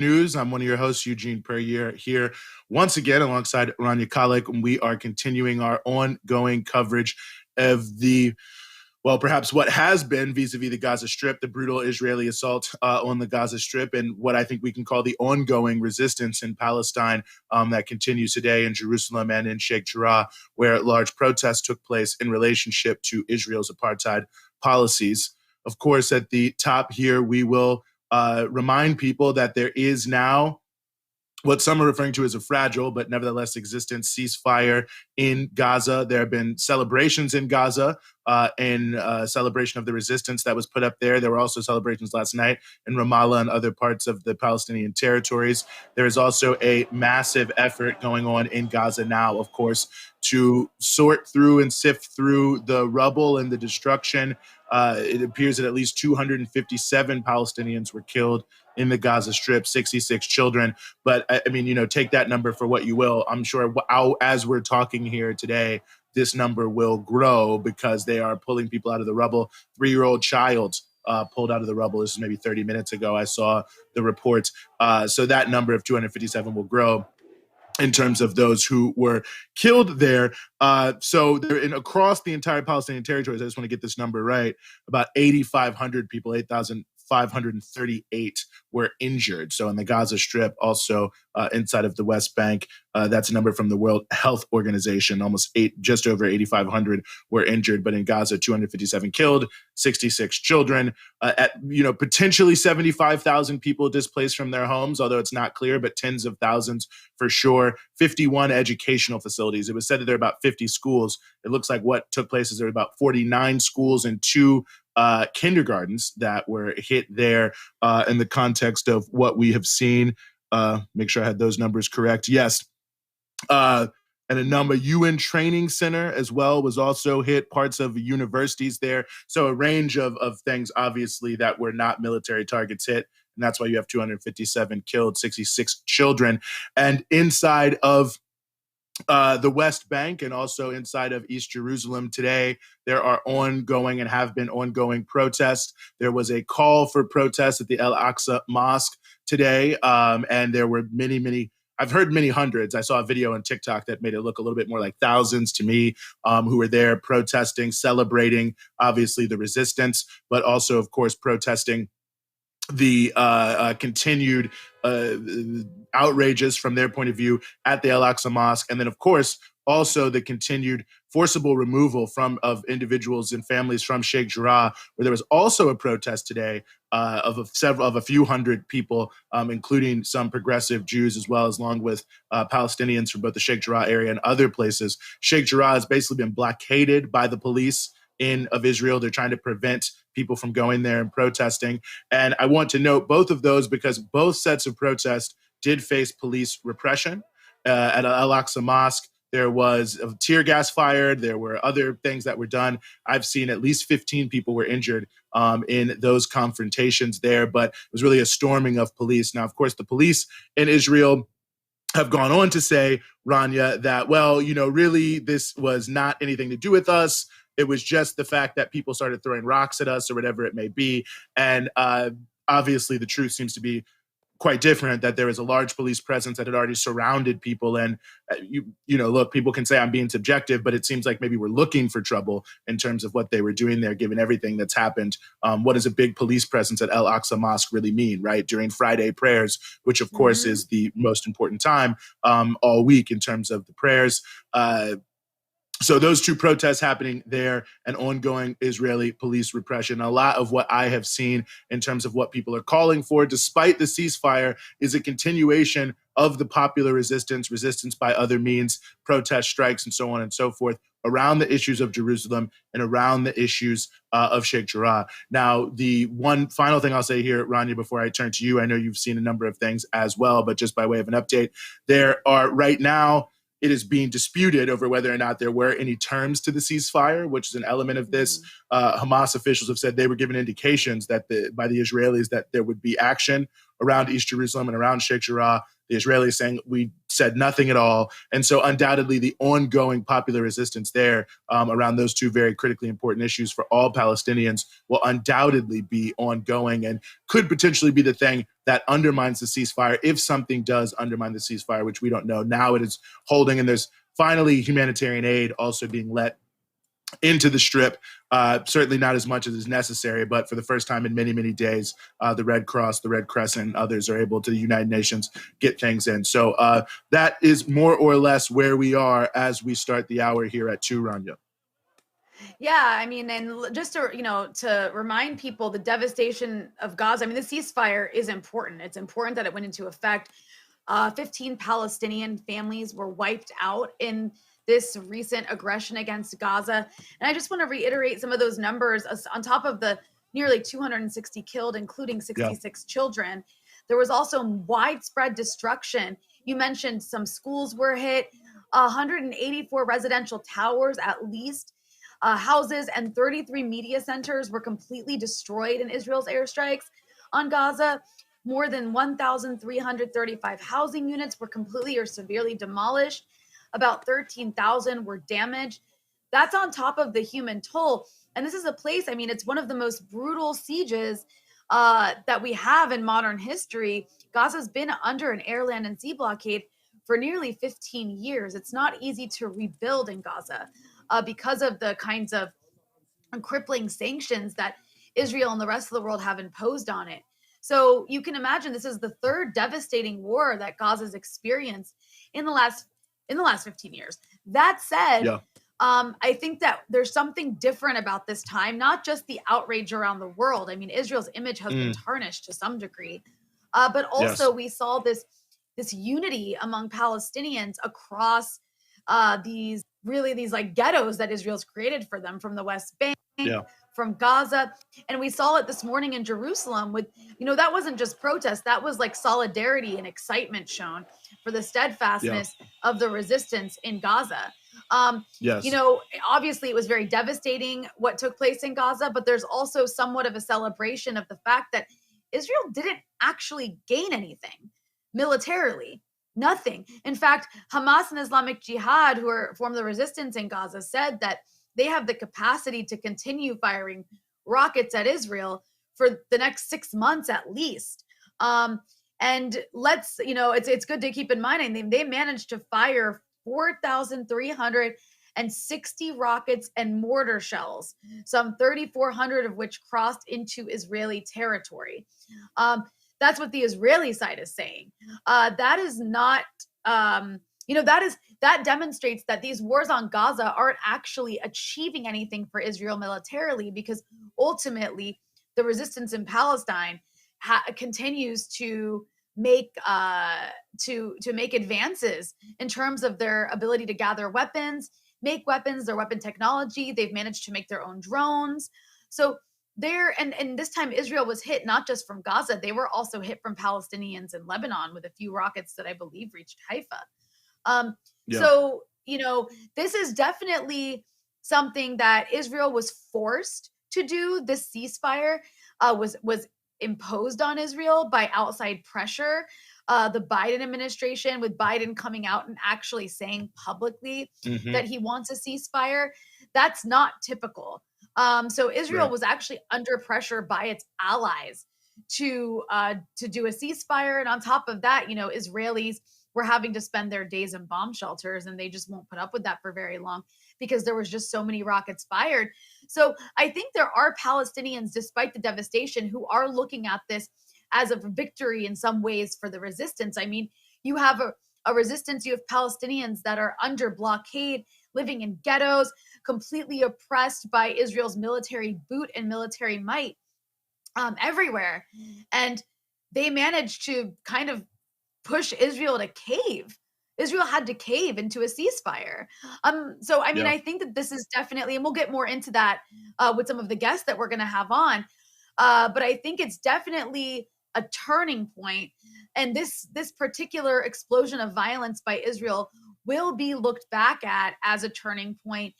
News. I'm one of your hosts, Eugene Perrier, here once again alongside Rania Khalek, and we are continuing our ongoing coverage of perhaps what has been vis-a-vis the Gaza Strip, the brutal Israeli assault on the Gaza Strip, and what I think we can call the ongoing resistance in Palestine that continues today in Jerusalem and in Sheikh Jarrah, where large protests took place in relationship to Israel's apartheid policies. Of course, at the top here, we will remind people that there is now what some are referring to as a fragile but nevertheless existent ceasefire in Gaza. There have been celebrations in Gaza in celebration of the resistance that was put up there. There were also celebrations last night in Ramallah and other parts of the Palestinian territories. There is also a massive effort going on in Gaza now, of course, to sort through and sift through the rubble and the destruction. It appears that at least 257 Palestinians were killed in the Gaza Strip, 66 children. But I mean, take that number for what you will. I'm sure as we're talking here today, this number will grow because they are pulling people out of the rubble. 3-year-old child pulled out of the rubble. This is maybe 30 minutes ago. I saw the report. So that number of 257 will grow in terms of those who were killed there. So they're across the entire Palestinian territories. I just want to get this number right. About 8,500 people, 8,538 were injured. So in the Gaza Strip, also inside of the West Bank, that's a number from the World Health Organization. Just over 8,500 were injured, but in Gaza, 257 killed, 66 children, potentially 75,000 people displaced from their homes, although it's not clear, but tens of thousands for sure. 51 educational facilities. It was said that there are about 50 schools. It looks like what took place is there were about 49 schools and 2 kindergartens that were hit there in the context of what we have seen. Make sure I had those numbers correct. Yes. And a number UN training center as well was also hit, parts of universities there. So a range of things, obviously, that were not military targets hit. And that's why you have 257 killed, 66 children. And inside of the West Bank and also inside of East Jerusalem today, there are ongoing and have been ongoing protests. There was a call for protests at the Al-Aqsa Mosque today, and there were many, I've heard many hundreds. I saw a video on TikTok that made it look a little bit more like thousands to me, who were there protesting, celebrating, obviously, the resistance, but also, of course, protesting the continued outrages from their point of view at the Al-Aqsa Mosque. And then, of course, also the continued forcible removal of individuals and families from Sheikh Jarrah, where there was also a protest today of a few hundred people, including some progressive Jews as well, along with Palestinians from both the Sheikh Jarrah area and other places. Sheikh Jarrah has basically been blockaded by the police of Israel. They're trying to prevent people from going there and protesting. And I want to note both of those because both sets of protests did face police repression. At Al-Aqsa Mosque, there was tear gas fired. There were other things that were done. I've seen at least 15 people were injured in those confrontations there, but it was really a storming of police. Now, of course, the police in Israel have gone on to say, Rania, that, really this was not anything to do with us. It was just the fact that people started throwing rocks at us or whatever it may be. And obviously the truth seems to be quite different, that there is a large police presence that had already surrounded people. And, look, people can say I'm being subjective, but it seems like maybe we're looking for trouble in terms of what they were doing there, given everything that's happened. What does a big police presence at Al-Aqsa Mosque really mean, right? During Friday prayers, which of course is the most important time all week in terms of the prayers. So those two protests happening there and ongoing Israeli police repression. A lot of what I have seen in terms of what people are calling for, despite the ceasefire, is a continuation of the popular resistance by other means, protest strikes, and so on and so forth, around the issues of Jerusalem and around the issues of Sheikh Jarrah. Now, the one final thing I'll say here, Rania, before I turn to you, I know you've seen a number of things as well, but just by way of an update, there are right now, it is being disputed over whether or not there were any terms to the ceasefire, which is an element of this. Hamas officials have said they were given indications that by the Israelis that there would be action around East Jerusalem and around Sheikh Jarrah. The Israelis saying we said nothing at all. And so undoubtedly the ongoing popular resistance there around those two very critically important issues for all Palestinians will undoubtedly be ongoing and could potentially be the thing that undermines the ceasefire. If something does undermine the ceasefire, which we don't know, now it is holding, and there's finally humanitarian aid also being let into the Strip. Certainly not as much as is necessary, but for the first time in many, many days, the Red Cross, the Red Crescent, and others are able to, the United Nations, get things in. So that is more or less where we are as we start the hour here at 2, Rania. Yeah, I mean, and just to, to remind people the devastation of Gaza, I mean, the ceasefire is important. It's important that it went into effect. 15 Palestinian families were wiped out in this recent aggression against Gaza. And I just want to reiterate some of those numbers on top of the nearly 260 killed, including 66 children. There was also widespread destruction. You mentioned some schools were hit, 184 residential towers, at least, houses, and 33 media centers were completely destroyed in Israel's airstrikes on Gaza. More than 1,335 housing units were completely or severely demolished. About 13,000 were damaged. That's on top of the human toll. And this is a place, I mean, it's one of the most brutal sieges that we have in modern history. Gaza's been under an air, land, and sea blockade for nearly 15 years. It's not easy to rebuild in Gaza because of the kinds of crippling sanctions that Israel and the rest of the world have imposed on it. So you can imagine this is the third devastating war that Gaza's experienced in the last 15 years. That said, I think that there's something different about this time, not just the outrage around the world. I mean, Israel's image has been tarnished to some degree, but also we saw this unity among Palestinians across these like ghettos that Israel's created for them, from the West Bank, from Gaza. And we saw it this morning in Jerusalem with, that wasn't just protest. That was like solidarity and excitement shown for the steadfastness of the resistance in Gaza. Obviously it was very devastating what took place in Gaza, but there's also somewhat of a celebration of the fact that Israel didn't actually gain anything militarily. Nothing. In fact, Hamas and Islamic Jihad, who form the resistance in Gaza, said that they have the capacity to continue firing rockets at Israel for the next 6 months at least. And it's good to keep in mind, I mean, they managed to fire 4,360 rockets and mortar shells, some 3,400 of which crossed into Israeli territory. That's what the Israeli side is saying. That is not, that demonstrates that these wars on Gaza aren't actually achieving anything for Israel militarily, because ultimately the resistance in Palestine continues to make advances in terms of their ability to gather weapons, make weapons, their weapon technology. They've managed to make their own drones. So and this time Israel was hit not just from Gaza, they were also hit from Palestinians in Lebanon with a few rockets that I believe reached Haifa. So, this is definitely something that Israel was forced to do. This ceasefire was imposed on Israel by outside pressure. The Biden administration, with Biden coming out and actually saying publicly that he wants a ceasefire, that's not typical. So Israel was actually under pressure by its allies to do a ceasefire. And on top of that, Israelis were having to spend their days in bomb shelters, and they just won't put up with that for very long because there was just so many rockets fired. So I think there are Palestinians, despite the devastation, who are looking at this as a victory in some ways for the resistance. I mean, you have a resistance, you have Palestinians that are under blockade, living in ghettos, completely oppressed by Israel's military boot and military might everywhere. And they managed to kind of push Israel to cave. Israel had to cave into a ceasefire. So, I mean, I think that this is definitely, and we'll get more into that with some of the guests that we're going to have on. But I think it's definitely a turning point. And this particular explosion of violence by Israel will be looked back at as a turning point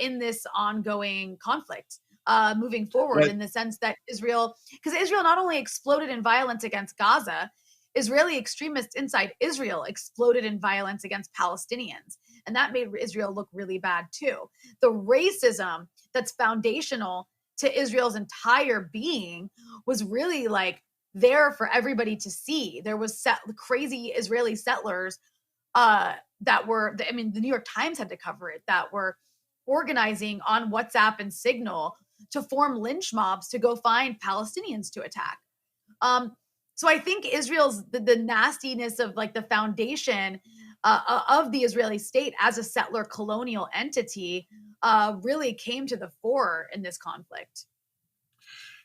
in this ongoing conflict moving forward, in the sense that Israel not only exploded in violence against Gaza, Israeli extremists inside Israel exploded in violence against Palestinians. And that made Israel look really bad too. The racism that's foundational to Israel's entire being was really like there for everybody to see. There was crazy Israeli settlers that were, I mean, the New York Times had to cover it, that were organizing on WhatsApp and Signal to form lynch mobs to go find Palestinians to attack. So I think Israel's the nastiness of like the foundation of the Israeli state as a settler colonial entity really came to the fore in this conflict.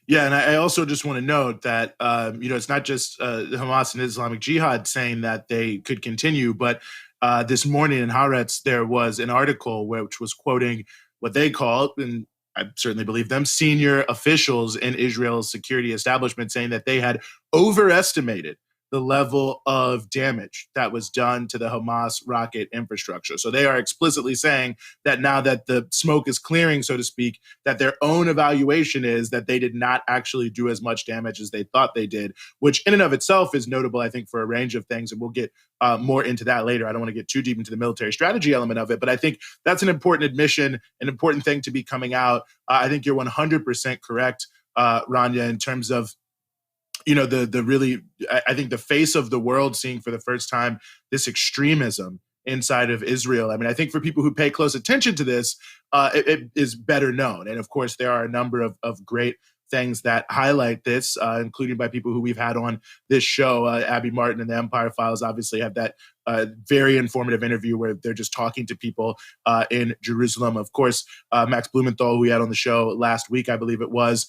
Yeah, and I also just want to note that it's not just Hamas and Islamic Jihad saying that they could continue, but this morning in Haaretz there was an article which was quoting what they called, and I certainly believe them, senior officials in Israel's security establishment, saying that they had overestimated the level of damage that was done to the Hamas rocket infrastructure. So they are explicitly saying that now that the smoke is clearing, so to speak, that their own evaluation is that they did not actually do as much damage as they thought they did, which in and of itself is notable, I think, for a range of things. And we'll get more into that later. I don't want to get too deep into the military strategy element of it, but I think that's an important admission, an important thing to be coming out. I think you're 100% correct, Rania, in terms of the really, I think the face of the world seeing for the first time this extremism inside of Israel. I mean, I think for people who pay close attention to this, it is better known. And of course, there are a number of great things that highlight this, including by people who we've had on this show. Abby Martin and the Empire Files obviously have that very informative interview where they're just talking to people in Jerusalem. Of course, Max Blumenthal, who we had on the show last week, I believe it was,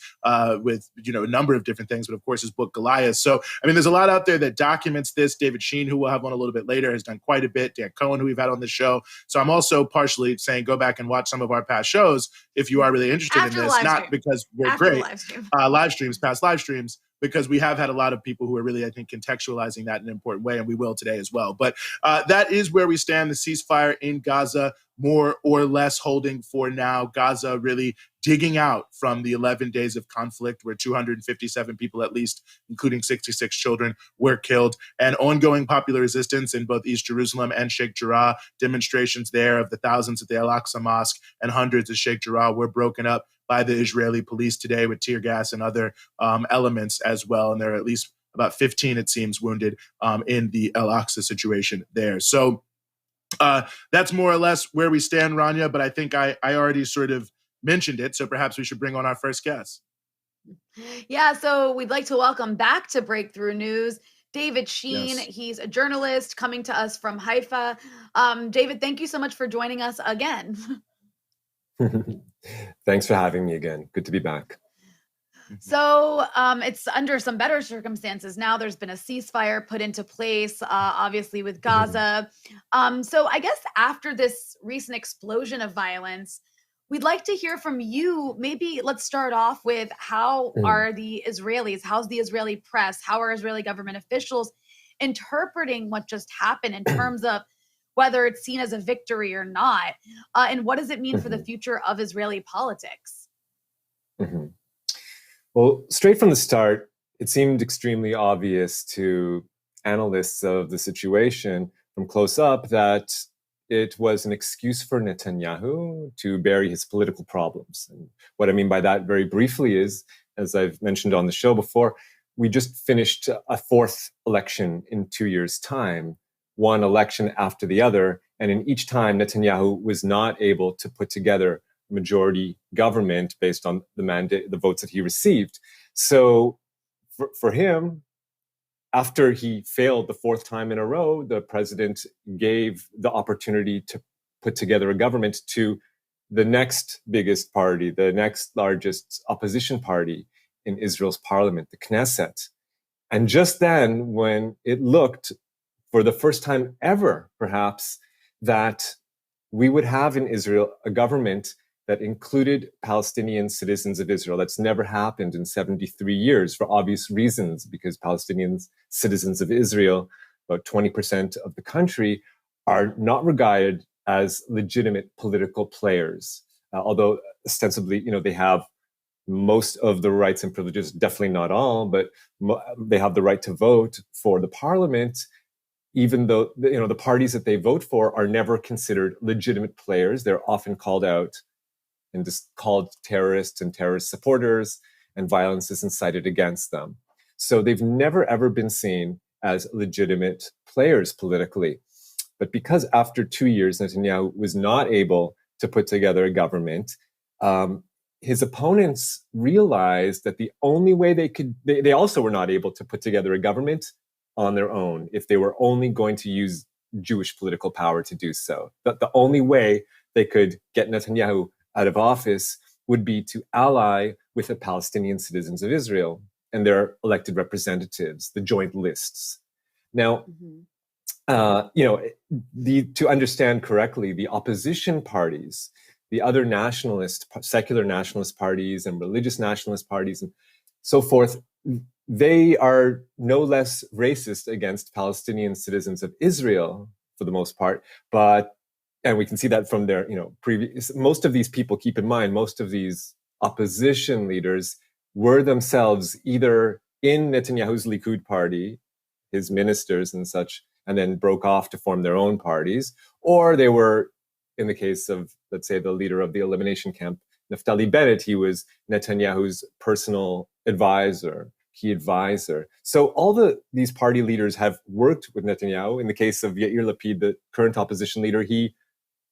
with a number of different things, but of course his book Goliath. So, I mean, there's a lot out there that documents this. David Sheen, who we'll have on a little bit later, has done quite a bit. Dan Cohen, who we've had on the show. So I'm also partially saying go back and watch some of our past shows if you are really interested in this, not because we're great. Past live streams, because we have had a lot of people who are really, I think, contextualizing that in an important way, and we will today as well. But that is where we stand. The ceasefire in Gaza, more or less holding for now. Gaza really digging out from the 11 days of conflict where 257 people, at least, including 66 children, were killed. And ongoing popular resistance in both East Jerusalem and Sheikh Jarrah. Demonstrations there of the thousands at the Al-Aqsa Mosque and hundreds at Sheikh Jarrah were broken up by the Israeli police today with tear gas and other elements as well. And there are at least about 15, it seems, wounded in the Al-Aqsa situation there. So that's more or less where we stand, Rania, but I think I already sort of mentioned it, so perhaps we should bring on our first guest. Yeah, so we'd like to welcome back to Breakthrough News David Sheen. Yes. He's a journalist coming to us from Haifa. David, thank you so much for joining us again. Thanks for having me again. Good to be back. So it's under some better circumstances now. There's been a ceasefire put into place, obviously, with Gaza. So I guess after this recent explosion of violence, we'd like to hear from you. Maybe let's start off with how are the Israelis, how's the Israeli press, how are Israeli government officials interpreting what just happened in terms of whether it's seen as a victory or not, and what does it mean for the future of Israeli politics? Well, straight from the start, it seemed extremely obvious to analysts of the situation from close up that it was an excuse for Netanyahu to bury his political problems. And what I mean by that very briefly is, as I've mentioned on the show before, we just finished a fourth election in 2 years' time, one election after the other. And in each time, Netanyahu was not able to put together a majority government based on the mandate, the votes that he received. So for him, after he failed the fourth time in a row, the president gave the opportunity to put together a government to the next biggest party, the next largest opposition party in Israel's parliament, the Knesset. And just then, when it looked, for the first time ever, perhaps, that we would have in Israel a government that included Palestinian citizens of Israel. That's never happened in 73 years for obvious reasons, because Palestinian citizens of Israel, about 20% of the country, are not regarded as legitimate political players. Although ostensibly, they have most of the rights and privileges, definitely not all, but they have the right to vote for the parliament, even though the parties that they vote for are never considered legitimate players. They're often called out and just called terrorists and terrorist supporters, and violence is incited against them. So they've never, ever been seen as legitimate players politically. But because after 2 years, Netanyahu was not able to put together a government, his opponents realized that the only way they also were not able to put together a government on their own if they were only going to use Jewish political power to do so. That the only way they could get Netanyahu out of office would be to ally with the Palestinian citizens of Israel and their elected representatives, the joint lists. Now, to understand correctly, the opposition parties, the other secular nationalist parties and religious nationalist parties and so forth, they are no less racist against Palestinian citizens of Israel for the most part, and we can see that from their, previous, most of these people, keep in mind, most of these opposition leaders were themselves either in Netanyahu's Likud party, his ministers and such, and then broke off to form their own parties, or they were, in the case of, let's say, the leader of the elimination camp, Naftali Bennett, he was Netanyahu's personal advisor, key advisor. So all these party leaders have worked with Netanyahu. In the case of Yair Lapid, the current opposition leader, he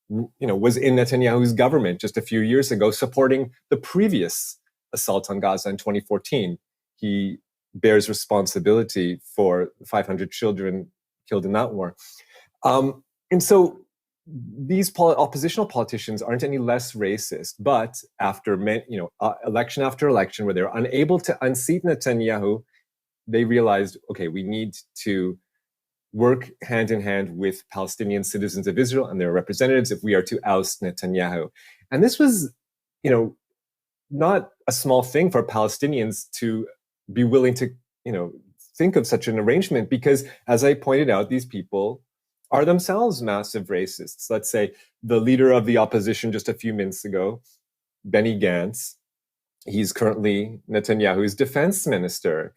was in Netanyahu's government just a few years ago, supporting the previous assault on Gaza in 2014. He bears responsibility for 500 children killed in that war. And so these oppositional politicians aren't any less racist, but after election after election, where they're unable to unseat Netanyahu, they realized, okay, we need to work hand in hand with Palestinian citizens of Israel and their representatives if we are to oust Netanyahu. And this was, not a small thing for Palestinians to be willing to, think of such an arrangement, because as I pointed out, these people are themselves massive racists. Let's say the leader of the opposition just a few minutes ago, Benny Gantz, he's currently Netanyahu's defense minister.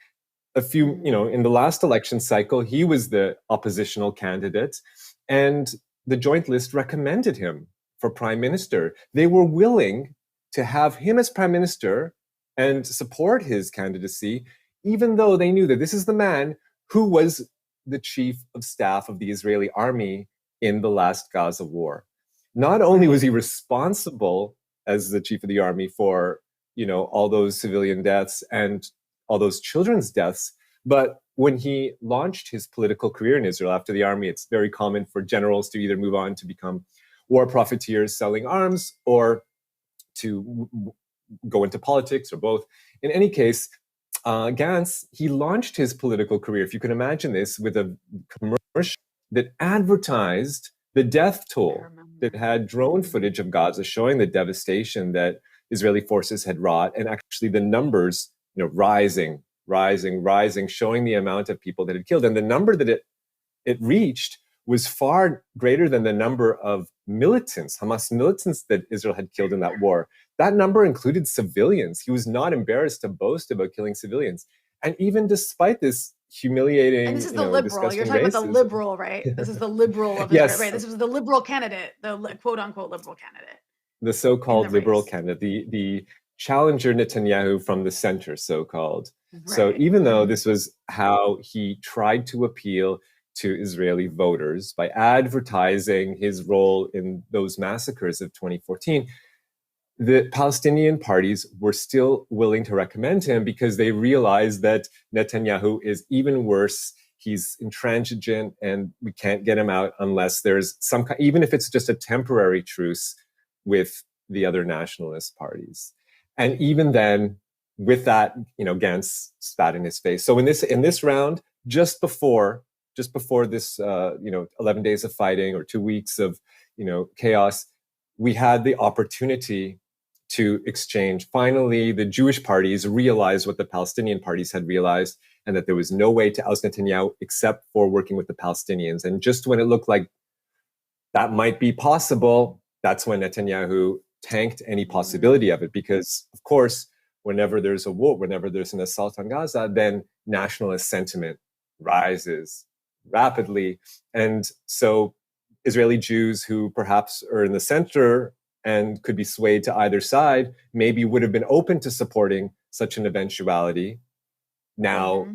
In the last election cycle, he was the oppositional candidate, and the joint list recommended him for prime minister. They were willing to have him as prime minister and support his candidacy, even though they knew that this is the man who was the chief of staff of the Israeli army in the last Gaza war. Not only was he responsible as the chief of the army for, all those civilian deaths and all those children's deaths, but when he launched his political career in Israel after the army, it's very common for generals to either move on to become war profiteers selling arms or to go into politics or both. In any case, Gantz, he launched his political career, if you can imagine this, with a commercial that advertised the death toll, that had drone footage of Gaza showing the devastation that Israeli forces had wrought, and actually the numbers, rising, showing the amount of people that had killed. And the number that it reached was far greater than the number of militants, Hamas militants, that Israel had killed in that war. That number included civilians. He was not embarrassed to boast about killing civilians. And even despite this humiliating, and this is the liberal. You're talking about the liberal, right? This is the liberal of Israel, right? This was the liberal candidate, the quote unquote liberal candidate. The so-called liberal candidate, the challenger Netanyahu from the center, so-called. Right. So even though this was how he tried to appeal to Israeli voters by advertising his role in those massacres of 2014, the Palestinian parties were still willing to recommend him because they realized that Netanyahu is even worse. He's intransigent, and we can't get him out unless there's even if it's just a temporary truce with the other nationalist parties. And even then, with that, Gantz spat in his face. So in this round, just before this, 11 days of fighting or 2 weeks of, chaos, we had the opportunity to exchange. Finally, the Jewish parties realized what the Palestinian parties had realized, and that there was no way to oust Netanyahu except for working with the Palestinians. And just when it looked like that might be possible, that's when Netanyahu tanked any possibility of it. Because, of course, whenever there's a war, whenever there's an assault on Gaza, then nationalist sentiment rises rapidly. And so Israeli Jews who perhaps are in the center and could be swayed to either side, maybe would have been open to supporting such an eventuality. Now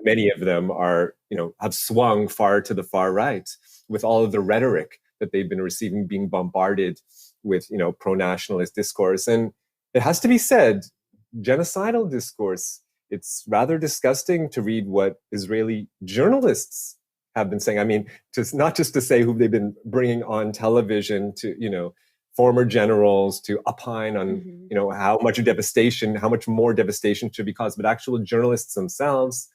many of them are, have swung far to the far right with all of the rhetoric that they've been receiving, being bombarded with, pro-nationalist discourse. And it has to be said, genocidal discourse, it's rather disgusting to read what Israeli journalists have been saying. I mean, not just to say who they've been bringing on television to, former generals to opine on, how much devastation, how much more devastation should be caused, but actual journalists themselves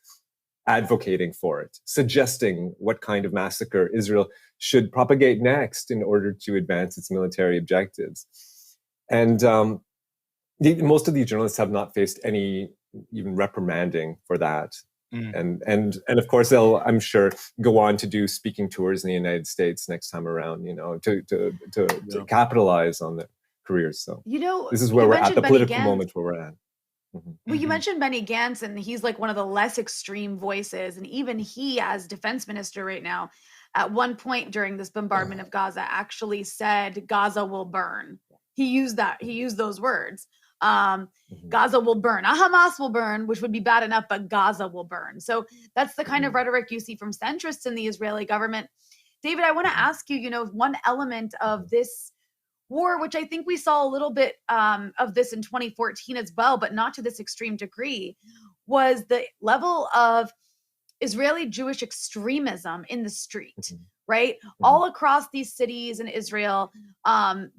advocating for it, suggesting what kind of massacre Israel should propagate next in order to advance its military objectives. And most of these journalists have not faced any even reprimanding for that. And of course they'll, I'm sure, go on to do speaking tours in the United States next time around, to capitalize on their careers. So this is where we're at, the political moment where we're at. Well, you mentioned Benny Gantz, and he's like one of the less extreme voices. And even he, as defense minister right now, at one point during this bombardment of Gaza, actually said, Gaza will burn. He used those words. Gaza will burn. Hamas will burn, which would be bad enough, but Gaza will burn. So that's the kind of rhetoric you see from centrists in the Israeli government. David, I want to ask you, one element of this war, which I think we saw a little bit of this in 2014 as well, but not to this extreme degree, was the level of Israeli Jewish extremism in the street, right? All across these cities in Israel,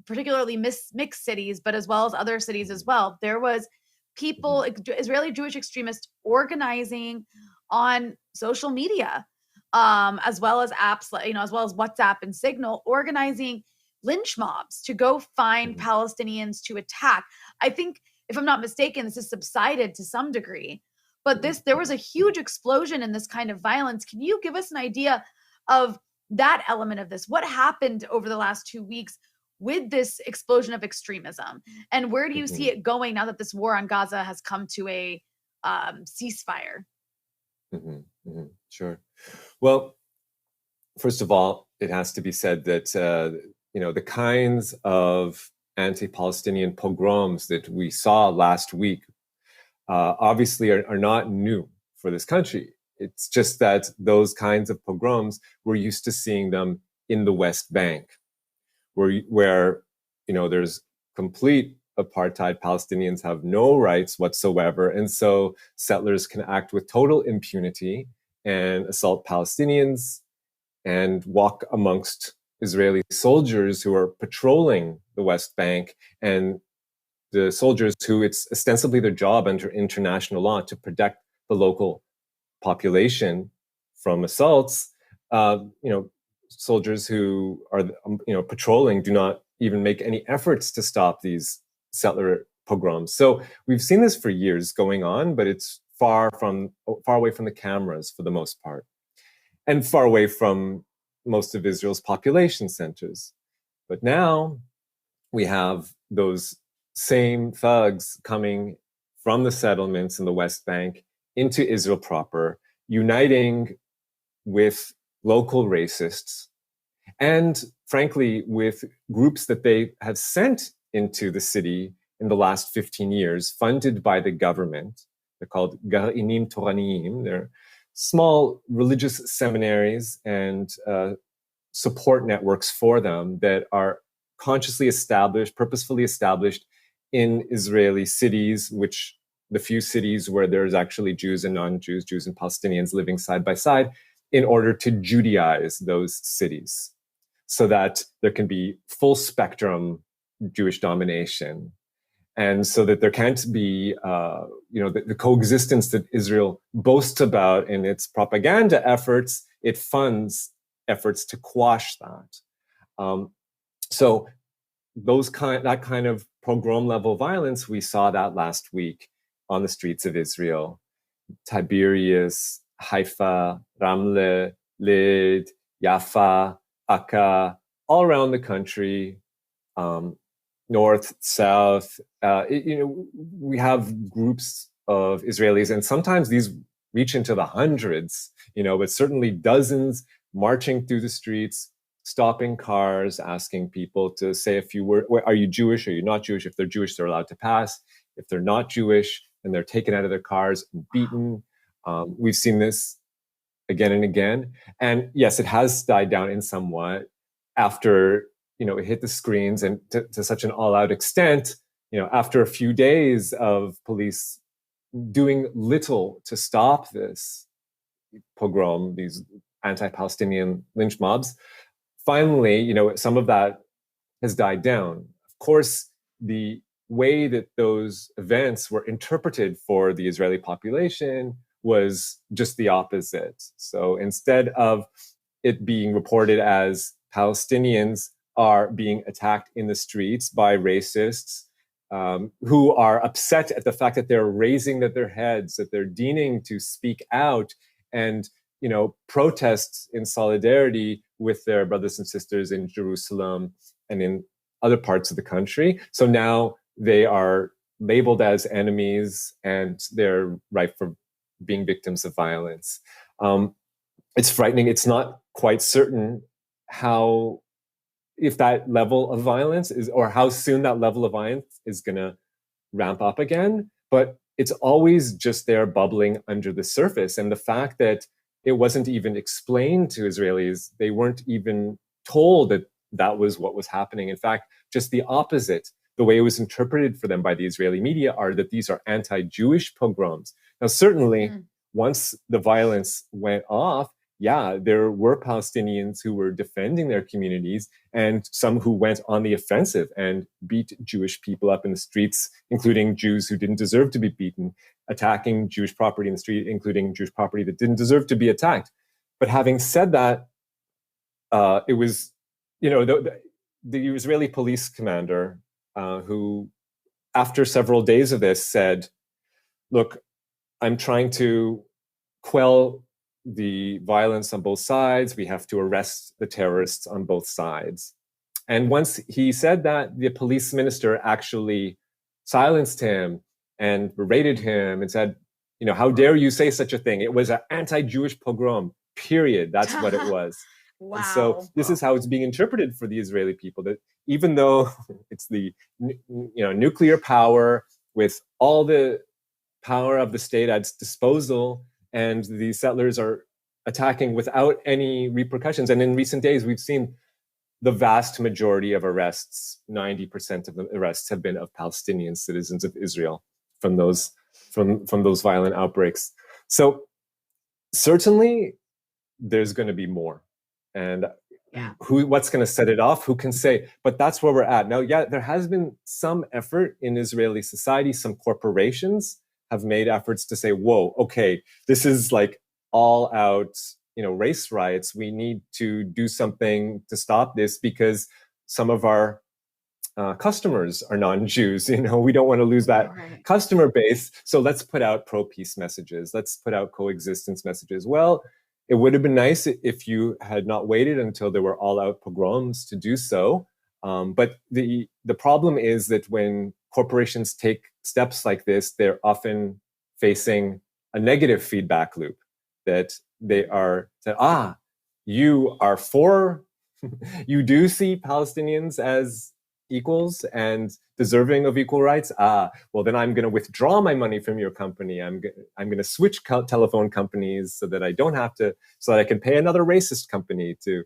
particularly mixed cities, but as well as other cities as well. There was people, Israeli Jewish extremists organizing on social media, as well as apps, as well as WhatsApp and Signal, organizing lynch mobs to go find Palestinians to attack. I think, if I'm not mistaken, this has subsided to some degree, but there was a huge explosion in this kind of violence. Can you give us an idea of that element of this? What happened over the last 2 weeks with this explosion of extremism? And where do you see it going now that this war on Gaza has come to a ceasefire? Sure. Well, first of all, it has to be said that the kinds of anti-Palestinian pogroms that we saw last week obviously are not new for this country. It's just that those kinds of pogroms, we're used to seeing them in the West Bank, where there's complete apartheid. Palestinians have no rights whatsoever, and so settlers can act with total impunity and assault Palestinians and walk amongst Israeli soldiers who are patrolling the West Bank, and the soldiers who it's ostensibly their job under international law to protect the local population from assaults. Soldiers who are patrolling do not even make any efforts to stop these settler pogroms. So we've seen this for years going on, but it's far away from the cameras for the most part, and far away from most of Israel's population centers. But now we have those same thugs coming from the settlements in the West Bank into Israel proper, uniting with local racists, and frankly, with groups that they have sent into the city in the last 15 years, funded by the government. They're called Ga'inim Toraniyim. They're small religious seminaries and support networks for them that are consciously established, purposefully established in Israeli cities, which the few cities where there's actually Jews and non-Jews, Jews and Palestinians living side by side, in order to Judaize those cities so that there can be full spectrum Jewish domination. And so that there can't be, the coexistence that Israel boasts about in its propaganda efforts. It funds efforts to quash that. So that kind of pogrom level violence, we saw that last week on the streets of Israel. Tiberias, Haifa, Ramle, Lid, Jaffa, Akka, all around the country, north, south. We have groups of Israelis, and sometimes these reach into the hundreds, but certainly dozens marching through the streets, stopping cars, asking people to say a few words. Are you Jewish? Are you not Jewish? If they're Jewish, they're allowed to pass. If they're not Jewish, then they're taken out of their cars and beaten. We've seen this again and again. And yes, it has died down in somewhat after, it hit the screens, and to such an all-out extent, after a few days of police doing little to stop this pogrom, these anti-Palestinian lynch mobs, finally, some of that has died down. Of course, the way that those events were interpreted for the Israeli population was just the opposite. So instead of it being reported as Palestinians are being attacked in the streets by racists who are upset at the fact that they're raising their heads, that they're deigning to speak out and protest in solidarity with their brothers and sisters in Jerusalem and in other parts of the country. So now they are labeled as enemies and they're ripe for being victims of violence. It's frightening. It's not quite certain if that level of violence is, or how soon that level of violence is going to ramp up again. But it's always just there bubbling under the surface. And the fact that it wasn't even explained to Israelis, they weren't even told that that was what was happening. In fact, just the opposite. The way it was interpreted for them by the Israeli media are that these are anti-Jewish pogroms. Now, certainly, once the violence went off, there were Palestinians who were defending their communities and some who went on the offensive and beat Jewish people up in the streets, including Jews who didn't deserve to be beaten, attacking Jewish property in the street, including Jewish property that didn't deserve to be attacked. But having said that, it was, the Israeli police commander who, after several days of this, said, look, I'm trying to quell the violence on both sides. We have to arrest the terrorists on both sides. And once he said that, the police minister actually silenced him and berated him and said, how dare you say such a thing? It was an anti-Jewish pogrom, period. That's what it was. Wow. And so this is how it's being interpreted for the Israeli people, that even though it's the nuclear power with all the power of the state at its disposal, and the settlers are attacking without any repercussions. And in recent days, we've seen the vast majority of arrests, 90% of the arrests have been of Palestinian citizens of Israel from those violent outbreaks. So certainly there's going to be more. And what's going to set it off? Who can say? But that's where we're at. Now, there has been some effort in Israeli society. Some corporations have made efforts to say, whoa, okay, this is like all out, race riots. We need to do something to stop this because some of our customers are non-Jews. We don't want to lose that customer base. So let's put out pro-peace messages. Let's put out coexistence messages. Well, it would have been nice if you had not waited until there were all-out pogroms to do so. But the problem is that when corporations take steps like this, they're often facing a negative feedback loop, that they are said, you are you do see Palestinians as equals and deserving of equal rights. Well, then I'm going to withdraw my money from your company. I'm going to switch telephone companies so that I can pay another racist company to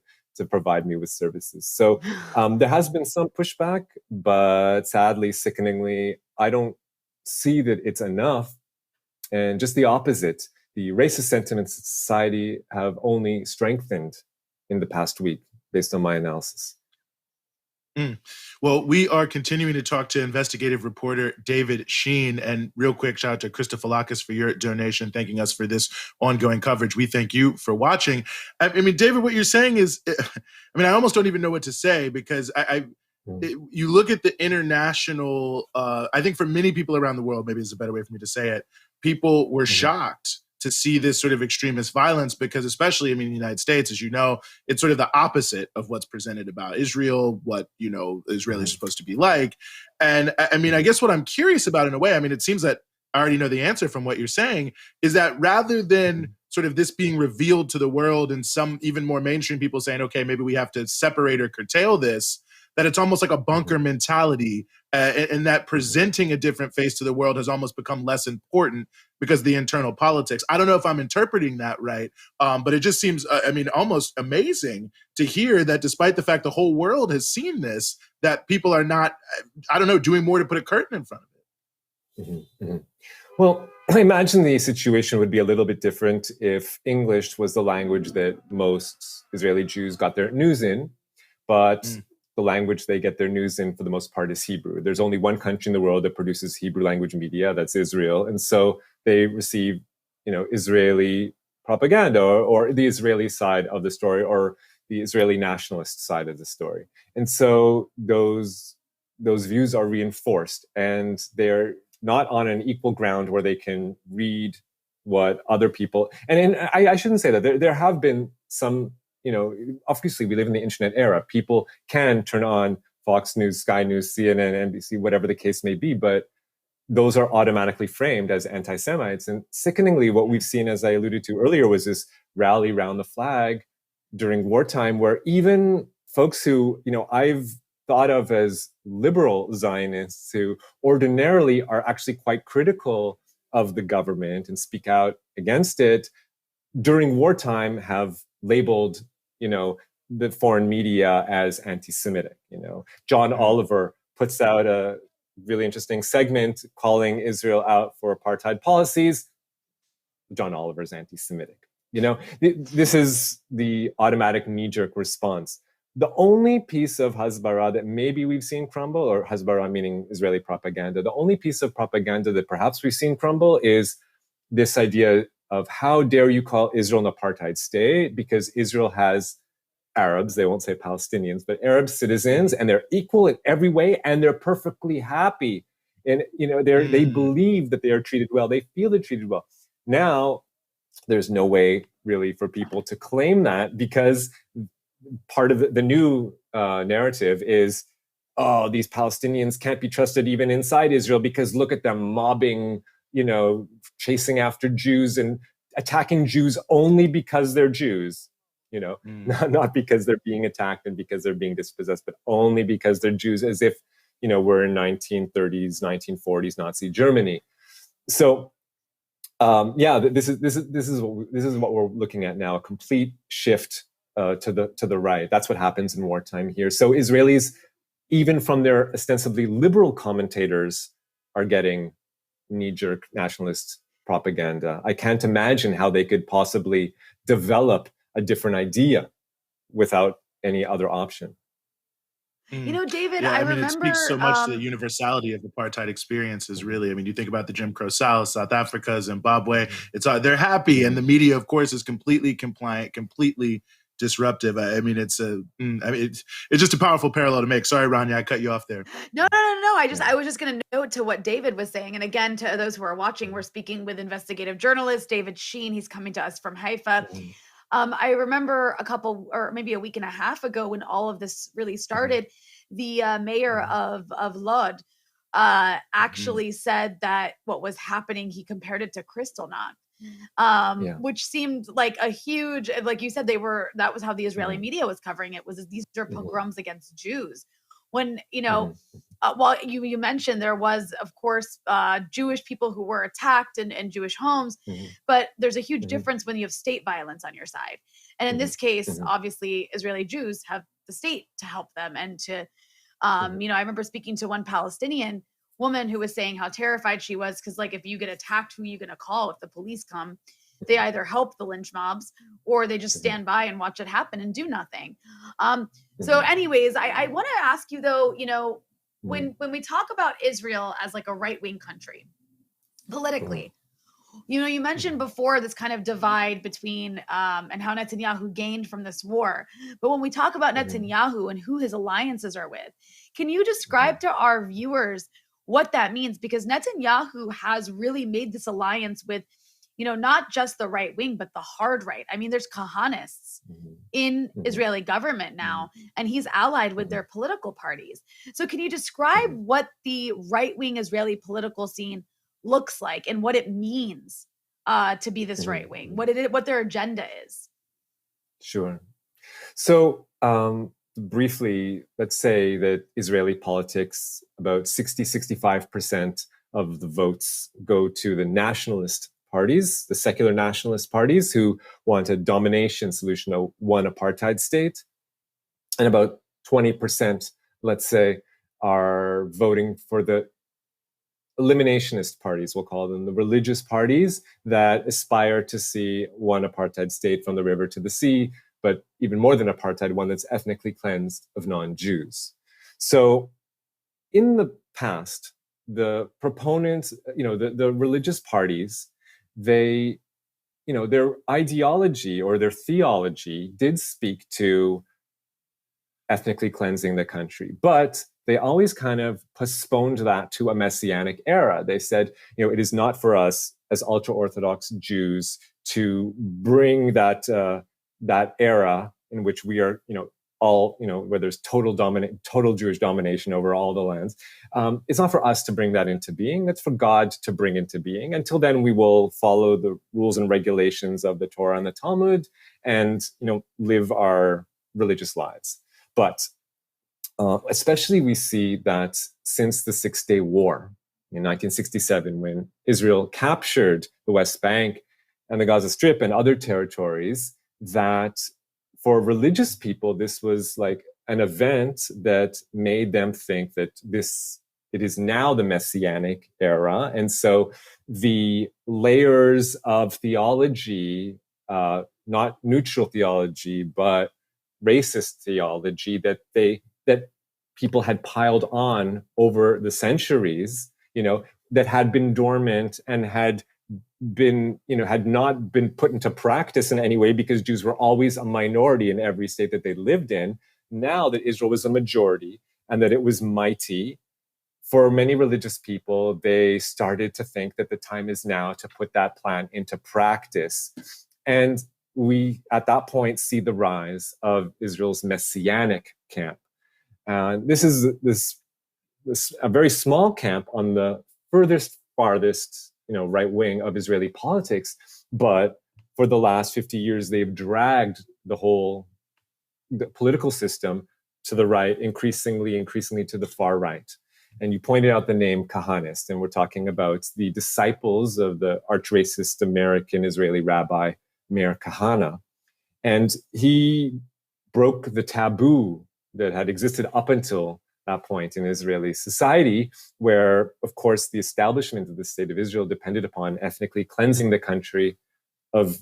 provide me with services. So there has been some pushback, but sadly, sickeningly, I don't see that it's enough. And just the opposite, the racist sentiments in society have only strengthened in the past week, based on my analysis. Well, we are continuing to talk to investigative reporter David Sheen. And real quick, shout out to Christophalakis for your donation, thanking us for this ongoing coverage. We thank you for watching. I mean, David, what you're saying is, I almost don't even know what to say, because you look at the international, I think for many people around the world, maybe it's a better way for me to say it, people were shocked to see this sort of extremist violence, because especially, in the United States, as you know, it's sort of the opposite of what's presented about Israel, what, Israel is supposed to be like. And I guess what I'm curious about in a way, it seems that I already know the answer from what you're saying, is that rather than sort of this being revealed to the world and some even more mainstream people saying, okay, maybe we have to separate or curtail this, that it's almost like a bunker mentality, and that presenting a different face to the world has almost become less important because of the internal politics. I don't know if I'm interpreting that right, but it just seems, almost amazing to hear that despite the fact the whole world has seen this, that people are not, doing more to put a curtain in front of it. Well, I imagine the situation would be a little bit different if English was the language that most Israeli Jews got their news in, but the language they get their news in for the most part is Hebrew. There's only one country in the world that produces Hebrew language media, that's Israel. And so they receive, Israeli propaganda or the Israeli side of the story or the Israeli nationalist side of the story. And so those views are reinforced, and they're not on an equal ground where they can read what other people, and I shouldn't say that. There have been some, obviously we live in the internet era. People can turn on Fox News, Sky News, CNN, NBC, whatever the case may be, but those are automatically framed as anti-Semites. And sickeningly, what we've seen, as I alluded to earlier, was this rally round the flag during wartime, where even folks who, I've thought of as liberal Zionists, who ordinarily are actually quite critical of the government and speak out against it, during wartime have labeled, the foreign media as anti-Semitic. John Oliver puts out a really interesting segment calling Israel out for apartheid policies. John Oliver's anti-Semitic. This is the automatic knee-jerk response. The only piece of Hasbara that maybe we've seen crumble, or Hasbara meaning Israeli propaganda, the only piece of propaganda that perhaps we've seen crumble is this idea of how dare you call Israel an apartheid state, because Israel has Arabs, they won't say Palestinians, but Arab citizens, and they're equal in every way, and they're perfectly happy. And they believe that they are treated well, they feel they're treated well. Now, there's no way really for people to claim that, because part of the new narrative is, oh, these Palestinians can't be trusted even inside Israel because look at them mobbing, chasing after Jews and attacking Jews only because they're Jews, not because they're being attacked and because they're being dispossessed, but only because they're Jews, as if, we're in 1930s, 1940s Nazi Germany. So, this is what we're looking at now, a complete shift to the right. That's what happens in wartime here. So Israelis, even from their ostensibly liberal commentators, are getting knee-jerk nationalist propaganda. I can't imagine how they could possibly develop a different idea without any other option. David, yeah, I remember... it speaks so much to the universality of the apartheid experiences, really. You think about the Jim Crow South Africa, Zimbabwe, they're happy, and the media, of course, is completely compliant, completely disruptive. It's just a powerful parallel to make. Sorry, Rania, I cut you off there. No. I was just going to note to what David was saying. And again, to those who are watching, we're speaking with investigative journalist David Sheen. He's coming to us from Haifa. I remember maybe a week and a half ago when all of this really started, the mayor of Lod actually said that what was happening, he compared it to Kristallnacht. Which seemed like a huge, like you said, that was how the Israeli media was covering it, was these are pogroms against Jews. When, while you mentioned there was, of course, Jewish people who were attacked in Jewish homes, but there's a huge difference when you have state violence on your side. And in this case, obviously, Israeli Jews have the state to help them. And to, I remember speaking to one Palestinian woman who was saying how terrified she was because, like, if you get attacked, who are you going to call if the police come? They either help the lynch mobs or they just stand by and watch it happen and do nothing. So anyways, I want to ask you, though, when we talk about Israel as like a right-wing country politically, you mentioned before this kind of divide between and how Netanyahu gained from this war. But when we talk about Netanyahu and who his alliances are with, can you describe to our viewers what that means? Because Netanyahu has really made this alliance with, not just the right wing, but the hard right. There's Kahanists in Israeli government now, and he's allied with their political parties. So can you describe what the right-wing Israeli political scene looks like and what it means to be this right wing, what their agenda is? Sure. So briefly, let's say that Israeli politics, about 65% of the votes go to the nationalist parties, the secular nationalist parties who want a domination solution, a one apartheid state. And about 20%, let's say, are voting for the eliminationist parties, we'll call them, the religious parties that aspire to see one apartheid state from the river to the sea, but even more than apartheid, one that's ethnically cleansed of non-Jews. So in the past, the proponents, the religious parties, they, their ideology or their theology did speak to ethnically cleansing the country, but they always kind of postponed that to a messianic era. They said, it is not for us as ultra-Orthodox Jews to bring that era in which we are, all, where there's total Jewish domination over all the lands. It's not for us to bring that into being. That's for God to bring into being. Until then, we will follow the rules and regulations of the Torah and the Talmud and, live our religious lives. But especially we see that since the Six-Day War in 1967, when Israel captured the West Bank and the Gaza Strip and other territories, that for religious people, this was like an event that made them think that it is now the Messianic era. And so the layers of theology, not neutral theology, but racist theology that people had piled on over the centuries, that had been dormant and had not been put into practice in any way because Jews were always a minority in every state that they lived in. Now that Israel was a majority and that it was mighty, for many religious people, they started to think that the time is now to put that plan into practice. And we, at that point, see the rise of Israel's messianic camp. This is a very small camp on the farthest, right wing of Israeli politics. But for the last 50 years, they've dragged the political system to the right, increasingly to the far right. And you pointed out the name Kahanist, and we're talking about the disciples of the arch-racist American Israeli rabbi Meir Kahane. And he broke the taboo that had existed up until that point in Israeli society, where, of course, the establishment of the state of Israel depended upon ethnically cleansing the country of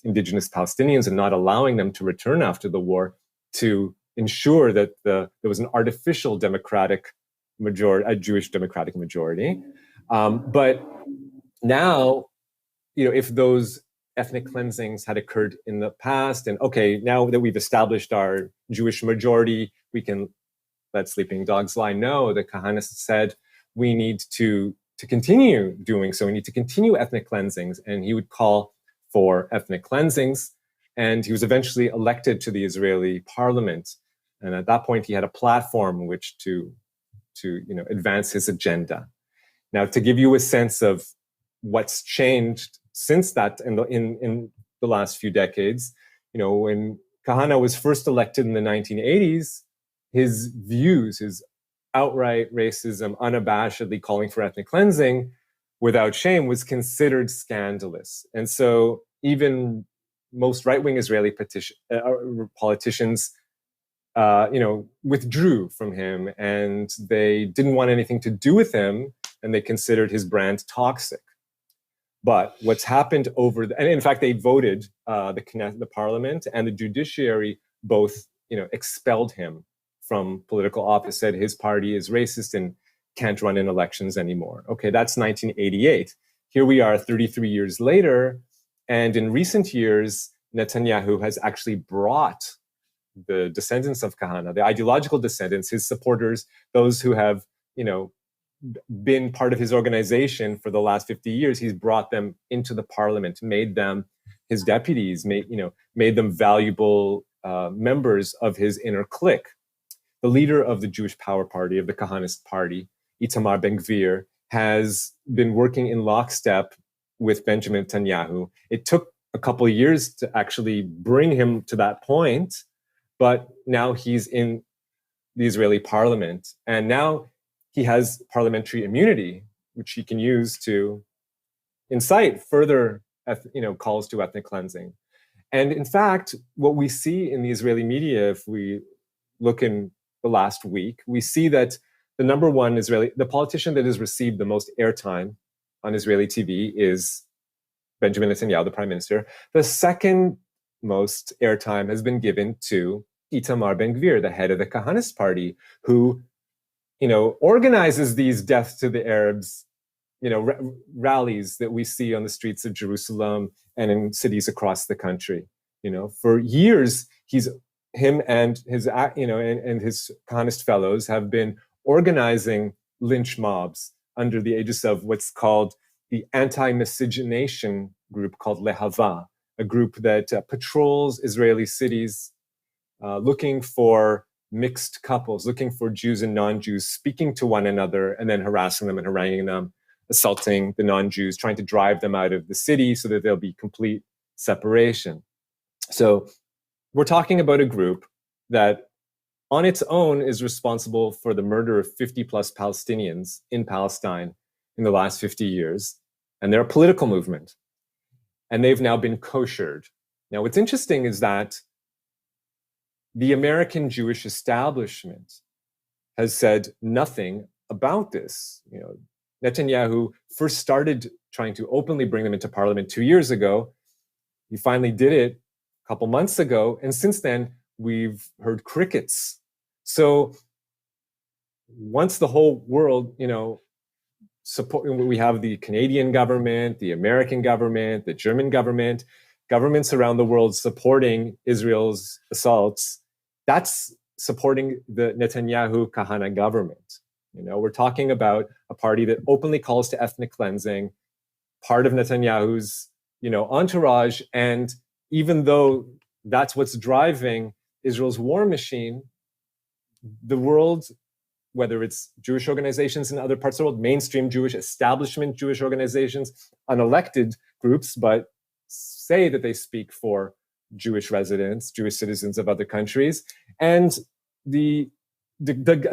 indigenous Palestinians and not allowing them to return after the war, to ensure that there was an artificial a Jewish democratic majority. But now, if those ethnic cleansings had occurred in the past, and okay, now that we've established our Jewish majority, we can let sleeping dogs lie. No, the Kahanists said we need to continue doing so. We need to continue ethnic cleansings, and he would call for ethnic cleansings. And he was eventually elected to the Israeli parliament. And at that point, he had a platform in which to advance his agenda. Now, to give you a sense of what's changed since that in the last few decades, when Kahane was first elected in the 1980s, his views, his outright racism, unabashedly calling for ethnic cleansing without shame, was considered scandalous. And so even most right-wing Israeli politicians withdrew from him, and they didn't want anything to do with him, and they considered his brand toxic. But what's happened and in fact, they voted, the parliament and the judiciary both, expelled him from political office, said his party is racist and can't run in elections anymore. Okay, that's 1988. Here we are 33 years later, and in recent years, Netanyahu has actually brought the descendants of Kahane, the ideological descendants, his supporters, those who have, been part of his organization for the last 50 years, he's brought them into the parliament, made them his deputies, made them valuable members of his inner clique. The leader of the Jewish Power Party, of the Kahanist Party, Itamar Ben-Gvir, has been working in lockstep with Benjamin Netanyahu. It took a couple of years to actually bring him to that point, but now he's in the Israeli parliament, and now he has parliamentary immunity, which he can use to incite further, calls to ethnic cleansing. And in fact, what we see in the Israeli media, if we look in the last week, we see that the number one the politician that has received the most airtime on Israeli TV is Benjamin Netanyahu, the prime minister. The second most airtime has been given to Itamar Ben-Gvir, the head of the Kahanist party, who, organizes these death to the Arabs, rallies that we see on the streets of Jerusalem and in cities across the country. For years, him and his Kahanist fellows have been organizing lynch mobs under the aegis of what's called the anti-miscegenation group called Lehava, a group that patrols Israeli cities looking for mixed couples, looking for Jews and non-Jews, speaking to one another and then harassing them and haranguing them, assaulting the non-Jews, trying to drive them out of the city so that there'll be complete separation. So we're talking about a group that on its own is responsible for the murder of 50 plus Palestinians in Palestine in the last 50 years. And they're a political movement. And they've now been koshered. Now, what's interesting is that the American Jewish establishment has said nothing about this. Netanyahu first started trying to openly bring them into parliament 2 years ago. He finally did it a couple months ago. And since then, we've heard crickets. So once the whole world, we have the Canadian government, the American government, the German government, governments around the world supporting Israel's assaults, that's supporting the Netanyahu Kahana government. We're talking about a party that openly calls to ethnic cleansing, part of Netanyahu's, entourage. And even though that's what's driving Israel's war machine, the world, whether it's Jewish organizations in other parts of the world, mainstream Jewish establishment Jewish organizations, unelected groups, but say that they speak for Jewish residents, Jewish citizens of other countries, and the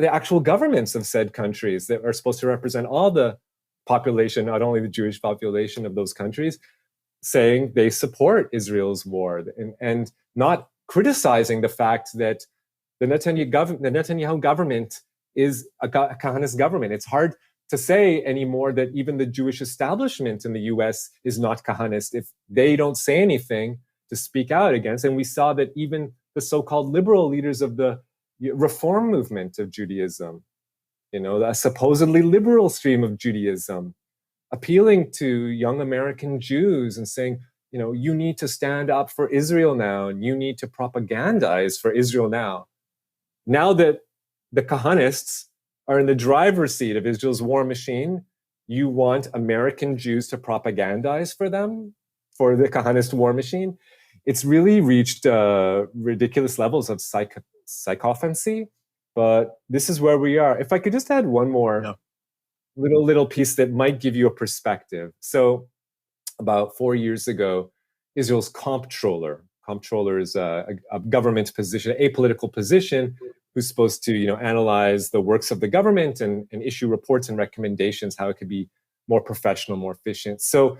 actual governments of said countries that are supposed to represent all the population, not only the Jewish population of those countries, saying they support Israel's war and not criticizing the fact that the Netanyahu government is a Kahanist government. It's hard to say anymore that even the Jewish establishment in the US is not Kahanist if they don't say anything to speak out against. And we saw that even the so-called liberal leaders of the reform movement of Judaism, a supposedly liberal stream of Judaism, appealing to young American Jews and saying, you need to stand up for Israel now, and you need to propagandize for Israel now. Now that the Kahanists are in the driver's seat of Israel's war machine, you want American Jews to propagandize for them, for the Kahanist war machine? It's really reached ridiculous levels of psychophancy, but this is where we are. If I could just add one more little piece that might give you a perspective. So about 4 years ago, Israel's comptroller is a government position, a political position, who's supposed to analyze the works of the government and issue reports and recommendations, how it could be more professional, more efficient. So,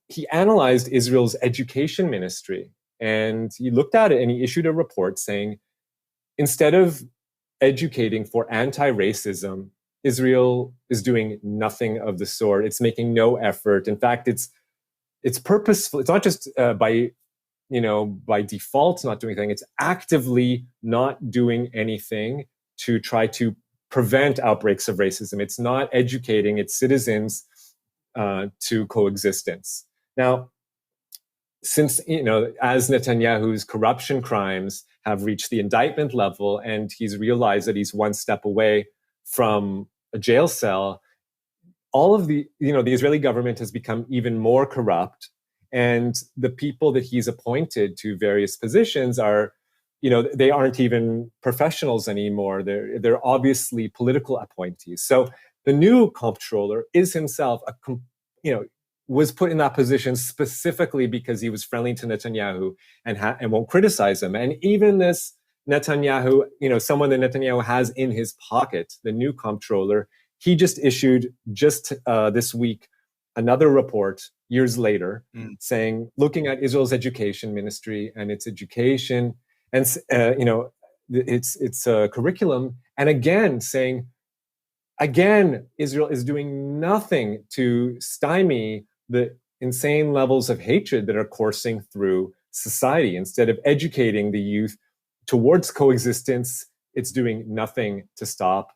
he analyzed Israel's education ministry, and he looked at it and he issued a report saying, instead of educating for anti-racism, Israel is doing nothing of the sort. It's making no effort. In fact, it's purposeful. It's not just by default not doing anything. It's actively not doing anything to try to prevent outbreaks of racism. It's not educating its citizens to coexistence. Now, since, as Netanyahu's corruption crimes have reached the indictment level and he's realized that he's one step away from a jail cell, all of the Israeli government has become even more corrupt. And the people that he's appointed to various positions are, they aren't even professionals anymore. They're obviously political appointees. So the new comptroller is himself was put in that position specifically because he was friendly to Netanyahu and won't criticize him. And even this Netanyahu, someone that Netanyahu has in his pocket, the new comptroller, he just issued this week another report years later saying, looking at Israel's education ministry and its education and its curriculum, and again saying, Israel is doing nothing to stymie the insane levels of hatred that are coursing through society. Instead of educating the youth towards coexistence, it's doing nothing to stop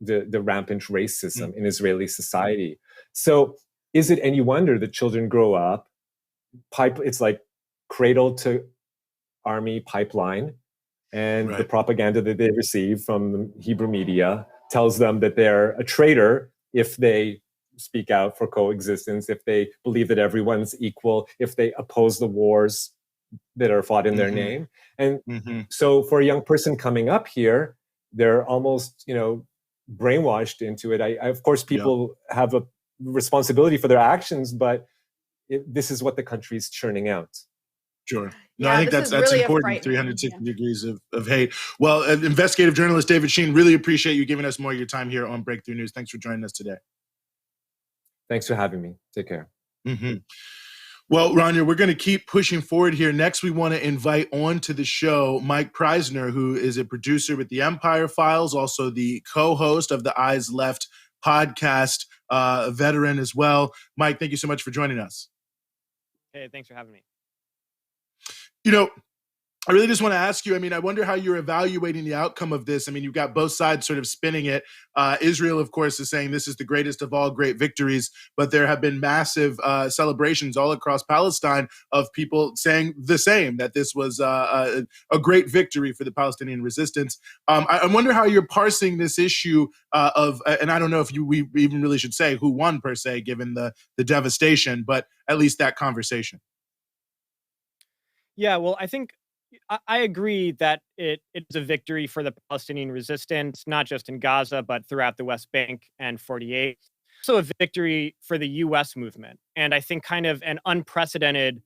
the rampant racism in Israeli society. So is it any wonder that children grow up, it's like cradle to army pipeline, and the propaganda that they receive from the Hebrew media tells them that they're a traitor if they speak out for coexistence, if they believe that everyone's equal, if they oppose the wars that are fought in their name. And so for a young person coming up here, they're almost, brainwashed into it. Of course, people have a responsibility for their actions, but this is what the country's churning out. Sure. No, I think that's really important. 360 degrees of hate. Well, investigative journalist David Sheen, really appreciate you giving us more of your time here on Breakthrough News. Thanks for joining us today. Thanks for having me. Take care. Well, Rania, we're going to keep pushing forward here. Next, we want to invite on to the show Mike Preisner, who is a producer with the Empire Files, also the co-host of the Eyes Left podcast, a veteran as well. Mike, thank you so much for joining us. Hey, thanks for having me. I really just want to ask you, I wonder how you're evaluating the outcome of this. You've got both sides sort of spinning it. Israel, of course, is saying this is the greatest of all great victories, but there have been massive celebrations all across Palestine of people saying the same, that this was a great victory for the Palestinian resistance. I wonder how you're parsing this issue and I don't know if we even really should say who won per se, given the devastation, but at least that conversation. Yeah, well, I think I agree that it's a victory for the Palestinian resistance, not just in Gaza, but throughout the West Bank and 48. Also a victory for the U.S. movement, and I think kind of an unprecedented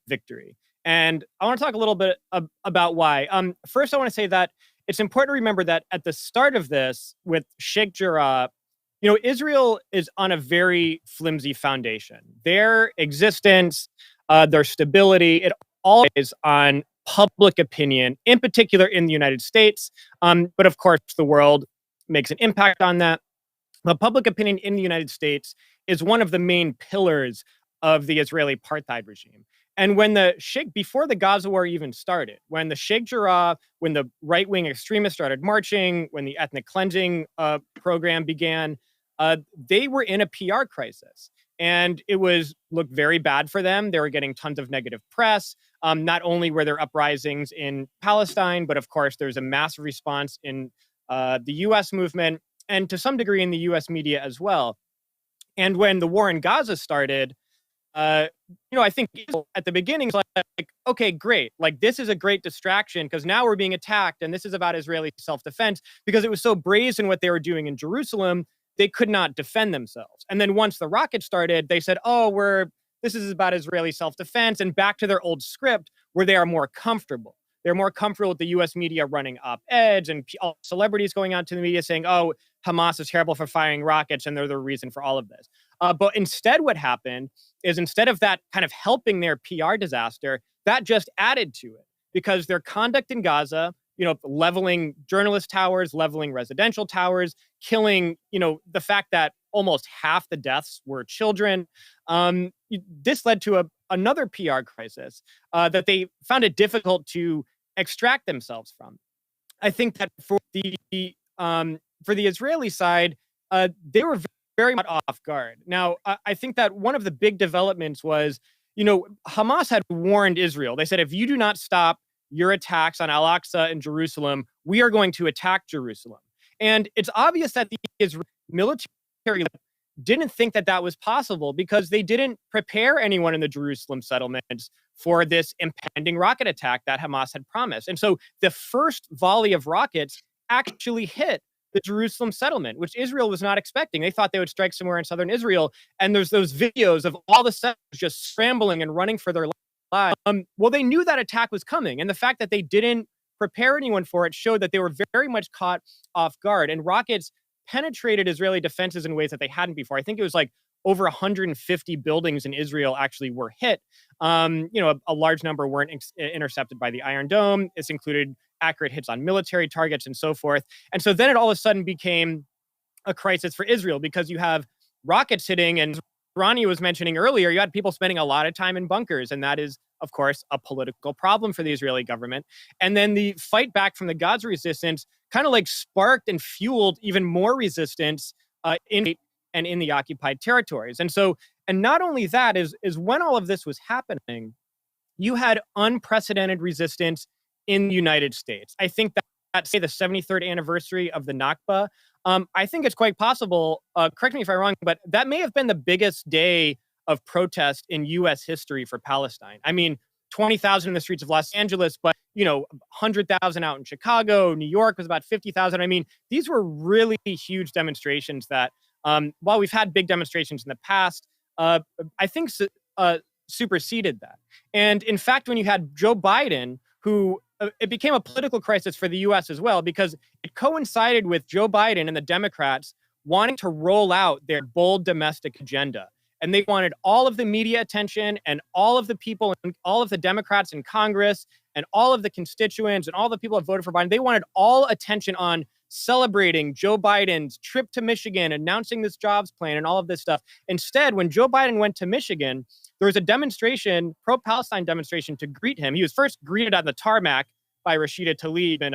victory. And I want to talk a little bit about why. First, I want to say that it's important to remember that at the start of this, with Sheikh Jarrah, Israel is on a very flimsy foundation. Their existence, their stability, it all is on public opinion, in particular in the United States. But of course, the world makes an impact on that. But public opinion in the United States is one of the main pillars of the Israeli apartheid regime. And when before the Gaza war even started, when the Sheikh Jarrah, when the right-wing extremists started marching, when the ethnic cleansing program began, they were in a PR crisis. And it looked very bad for them. They were getting tons of negative press. Not only were there uprisings in Palestine, but of course, there's a massive response in the U.S. movement and to some degree in the U.S. media as well. And when the war in Gaza started, I think at the beginning, like, okay, great. Like, this is a great distraction because now we're being attacked and this is about Israeli self-defense, because it was so brazen what they were doing in Jerusalem. They could not defend themselves. And then once the rocket started, they said, this is about Israeli self-defense, and back to their old script where they are more comfortable. They're more comfortable with the U.S. media running op-eds and celebrities going out to the media saying, Hamas is terrible for firing rockets and they're the reason for all of this. But instead what happened is, instead of that kind of helping their PR disaster, that just added to it, because their conduct in Gaza, leveling journalist towers, leveling residential towers, killing, the fact that almost half the deaths were children. This led to another PR crisis that they found it difficult to extract themselves from. I think that for the Israeli side, they were very much off guard. Now, I think that one of the big developments was, Hamas had warned Israel. They said, if you do not stop your attacks on Al-Aqsa and Jerusalem, we are going to attack Jerusalem. And it's obvious that the Israeli military didn't think that was possible, because they didn't prepare anyone in the Jerusalem settlements for this impending rocket attack that Hamas had promised. And so the first volley of rockets actually hit the Jerusalem settlement, which Israel was not expecting. They thought they would strike somewhere in southern Israel. And there's those videos of all the settlers just scrambling and running for their lives. Well, they knew that attack was coming. And the fact that they didn't prepare anyone for it showed that they were very much caught off guard. And rockets penetrated Israeli defenses in ways that they hadn't before. I think it was like over 150 buildings in Israel actually were hit. A large number weren't intercepted by the Iron Dome. This included accurate hits on military targets and so forth. And so then it all of a sudden became a crisis for Israel because you have rockets hitting, and Ronnie was mentioning earlier, you had people spending a lot of time in bunkers, and that is, of course, a political problem for the Israeli government. And then the fight back from the Gaza resistance kind of like sparked and fueled even more resistance in the occupied territories. And not only that, is when all of this was happening, you had unprecedented resistance in the United States. I think that, say, the 73rd anniversary of the Nakba, I think it's quite possible, correct me if I'm wrong, but that may have been the biggest day of protest in U.S. history for Palestine. I mean, 20,000 in the streets of Los Angeles, but, 100,000 out in Chicago. New York was about 50,000. I mean, these were really huge demonstrations that, while we've had big demonstrations in the past, I think superseded that. And in fact, when you had Joe Biden, who it became a political crisis for the U.S. as well, because it coincided with Joe Biden and the Democrats wanting to roll out their bold domestic agenda. And they wanted all of the media attention and all of the people and all of the Democrats in Congress and all of the constituents and all the people that voted for Biden. They wanted all attention on celebrating Joe Biden's trip to Michigan, announcing this jobs plan and all of this stuff. Instead, when Joe Biden went to Michigan, there was a demonstration, pro-Palestine demonstration, to greet him. He was first greeted on the tarmac by Rashida Tlaib in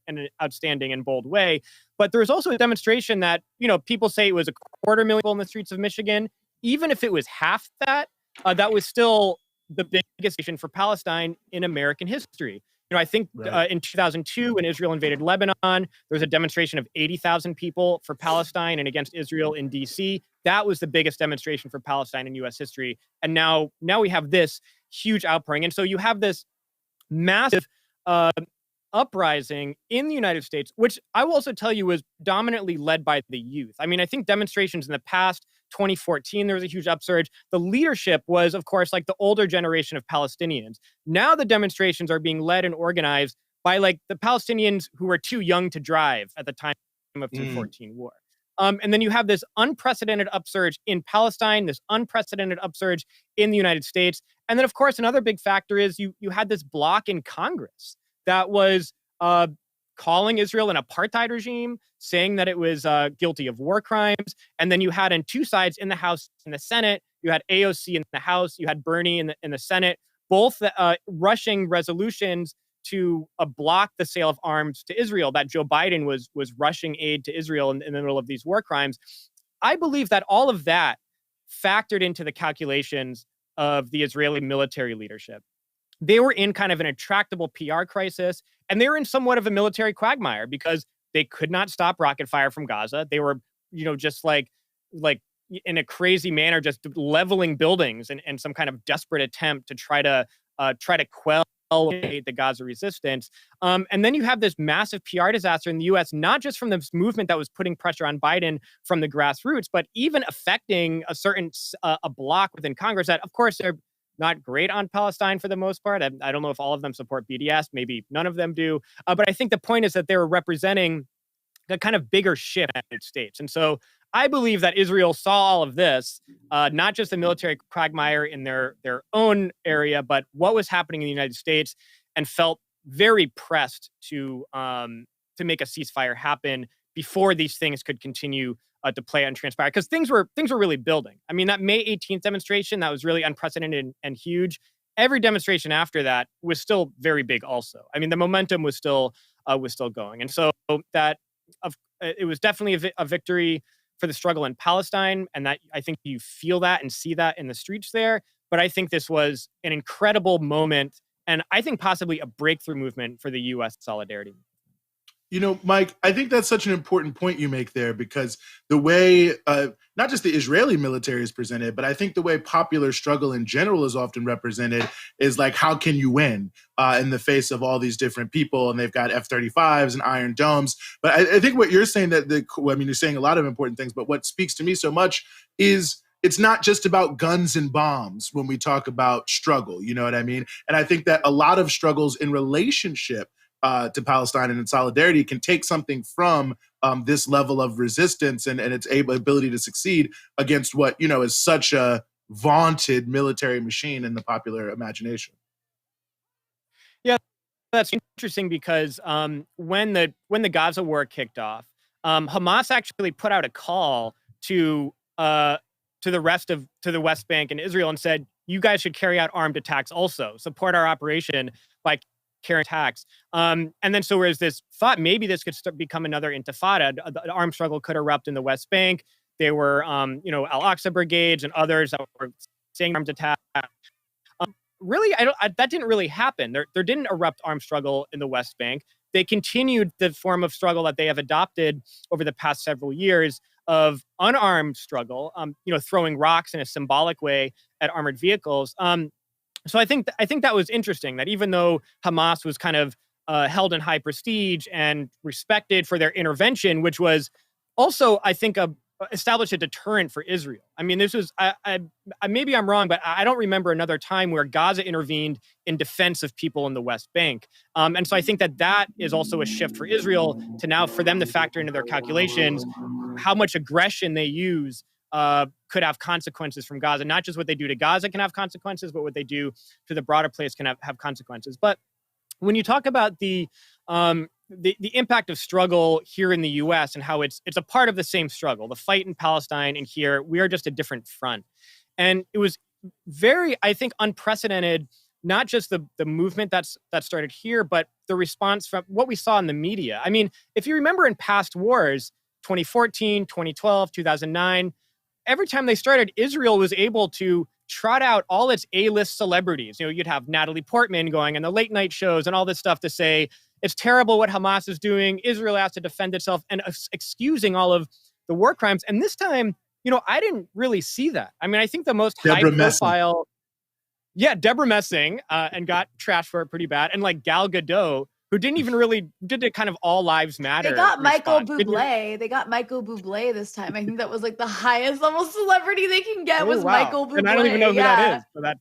an outstanding and bold way. But there was also a demonstration that, people say it was 250,000 people in the streets of Michigan. Even if it was half that, that was still the biggest nation for Palestine in American history. I think in 2002, when Israel invaded Lebanon, there was a demonstration of 80,000 people for Palestine and against Israel in D.C. That was the biggest demonstration for Palestine in U.S. history. And now we have this huge outpouring. And so you have this massive uprising in the United States, which I will also tell you was dominantly led by the youth. I mean, I think demonstrations in the past, 2014, there was a huge upsurge. The leadership was, of course, like the older generation of Palestinians. Now the demonstrations are being led and organized by like the Palestinians who were too young to drive at the time of the 2014 war. And then you have this unprecedented upsurge in Palestine, this unprecedented upsurge in the United States. And then, of course, another big factor is you had this bloc in Congress that was calling Israel an apartheid regime, saying that it was guilty of war crimes. And then you had on two sides in the House and the Senate, you had AOC in the House, you had Bernie in the Senate, both rushing resolutions to block the sale of arms to Israel, that Joe Biden was rushing aid to Israel in the middle of these war crimes. I believe that all of that factored into the calculations of the Israeli military leadership. They were in kind of an intractable PR crisis, and they were in somewhat of a military quagmire because they could not stop rocket fire from Gaza. They were, just like in a crazy manner, just leveling buildings in some kind of desperate attempt to try to quell the Gaza resistance. And then you have this massive PR disaster in the U.S., not just from this movement that was putting pressure on Biden from the grassroots, but even affecting a certain a bloc within Congress that, of course, they're not great on Palestine for the most part. I don't know if all of them support BDS. Maybe none of them do. But I think the point is that they're representing a kind of bigger shift in the United States. And so I believe that Israel saw all of this, not just the military quagmire in their own area, but what was happening in the United States, and felt very pressed to make a ceasefire happen before these things could continue to play out and transpire. Because things were really building. I mean, that May 18th demonstration, that was really unprecedented and huge. Every demonstration after that was still very big also. I mean, the momentum was still going. And so that it was definitely a victory for the struggle in Palestine, and that I think you feel that and see that in the streets there. But I think this was an incredible moment, and I think possibly a breakthrough movement for the U.S. solidarity. Mike, I think that's such an important point you make there, because the way not just the Israeli military is presented, but I think the way popular struggle in general is often represented is like, how can you win in the face of all these different people? And they've got F-35s and Iron Domes. But I think what you're saying you're saying a lot of important things, but what speaks to me so much is it's not just about guns and bombs when we talk about struggle, you know what I mean? And I think that a lot of struggles in relationship to Palestine and in solidarity can take something from this level of resistance and its ability to succeed against what, you know, is such a vaunted military machine in the popular imagination. Yeah, that's interesting because when the Gaza war kicked off, Hamas actually put out a call to the West Bank and Israel and said, you guys should carry out armed attacks also, support our operation by carrying attacks. And then so there's this thought maybe this could become another intifada. The armed struggle could erupt in the West Bank. There were, Al-Aqsa brigades and others that were saying armed attack. Really, that didn't really happen. There didn't erupt armed struggle in the West Bank. They continued the form of struggle that they have adopted over the past several years of unarmed struggle, throwing rocks in a symbolic way at armored vehicles. So I think that was interesting, that even though Hamas was kind of held in high prestige and respected for their intervention, which was also, I think, established a deterrent for Israel. I mean, this was, maybe I'm wrong, but I don't remember another time where Gaza intervened in defense of people in the West Bank. And so I think that is also a shift for Israel to now, for them to factor into their calculations, how much aggression they use could have consequences from Gaza. Not just what they do to Gaza can have consequences, but what they do to the broader place can have consequences. But when you talk about the impact of struggle here in the U.S. and how it's a part of the same struggle, the fight in Palestine and here, we are just a different front. And it was very, I think, unprecedented, not just the movement that started here, but the response from what we saw in the media. I mean, if you remember in past wars, 2014, 2012, 2009, every time they started, Israel was able to trot out all its A-list celebrities. You know, you'd have Natalie Portman going on the late night shows and all this stuff to say, it's terrible what Hamas is doing. Israel has to defend itself, and excusing all of the war crimes. And this time, I didn't really see that. I mean, I think the most high profile, Deborah Messing, and got trashed for it pretty bad. And like Gal Gadot, who didn't even really did it kind of all lives matter. They got Michael Bublé. They got Michael Bublé this time. I think that was like the highest level celebrity they can get was Michael Bublé. And I don't even know who that is. So that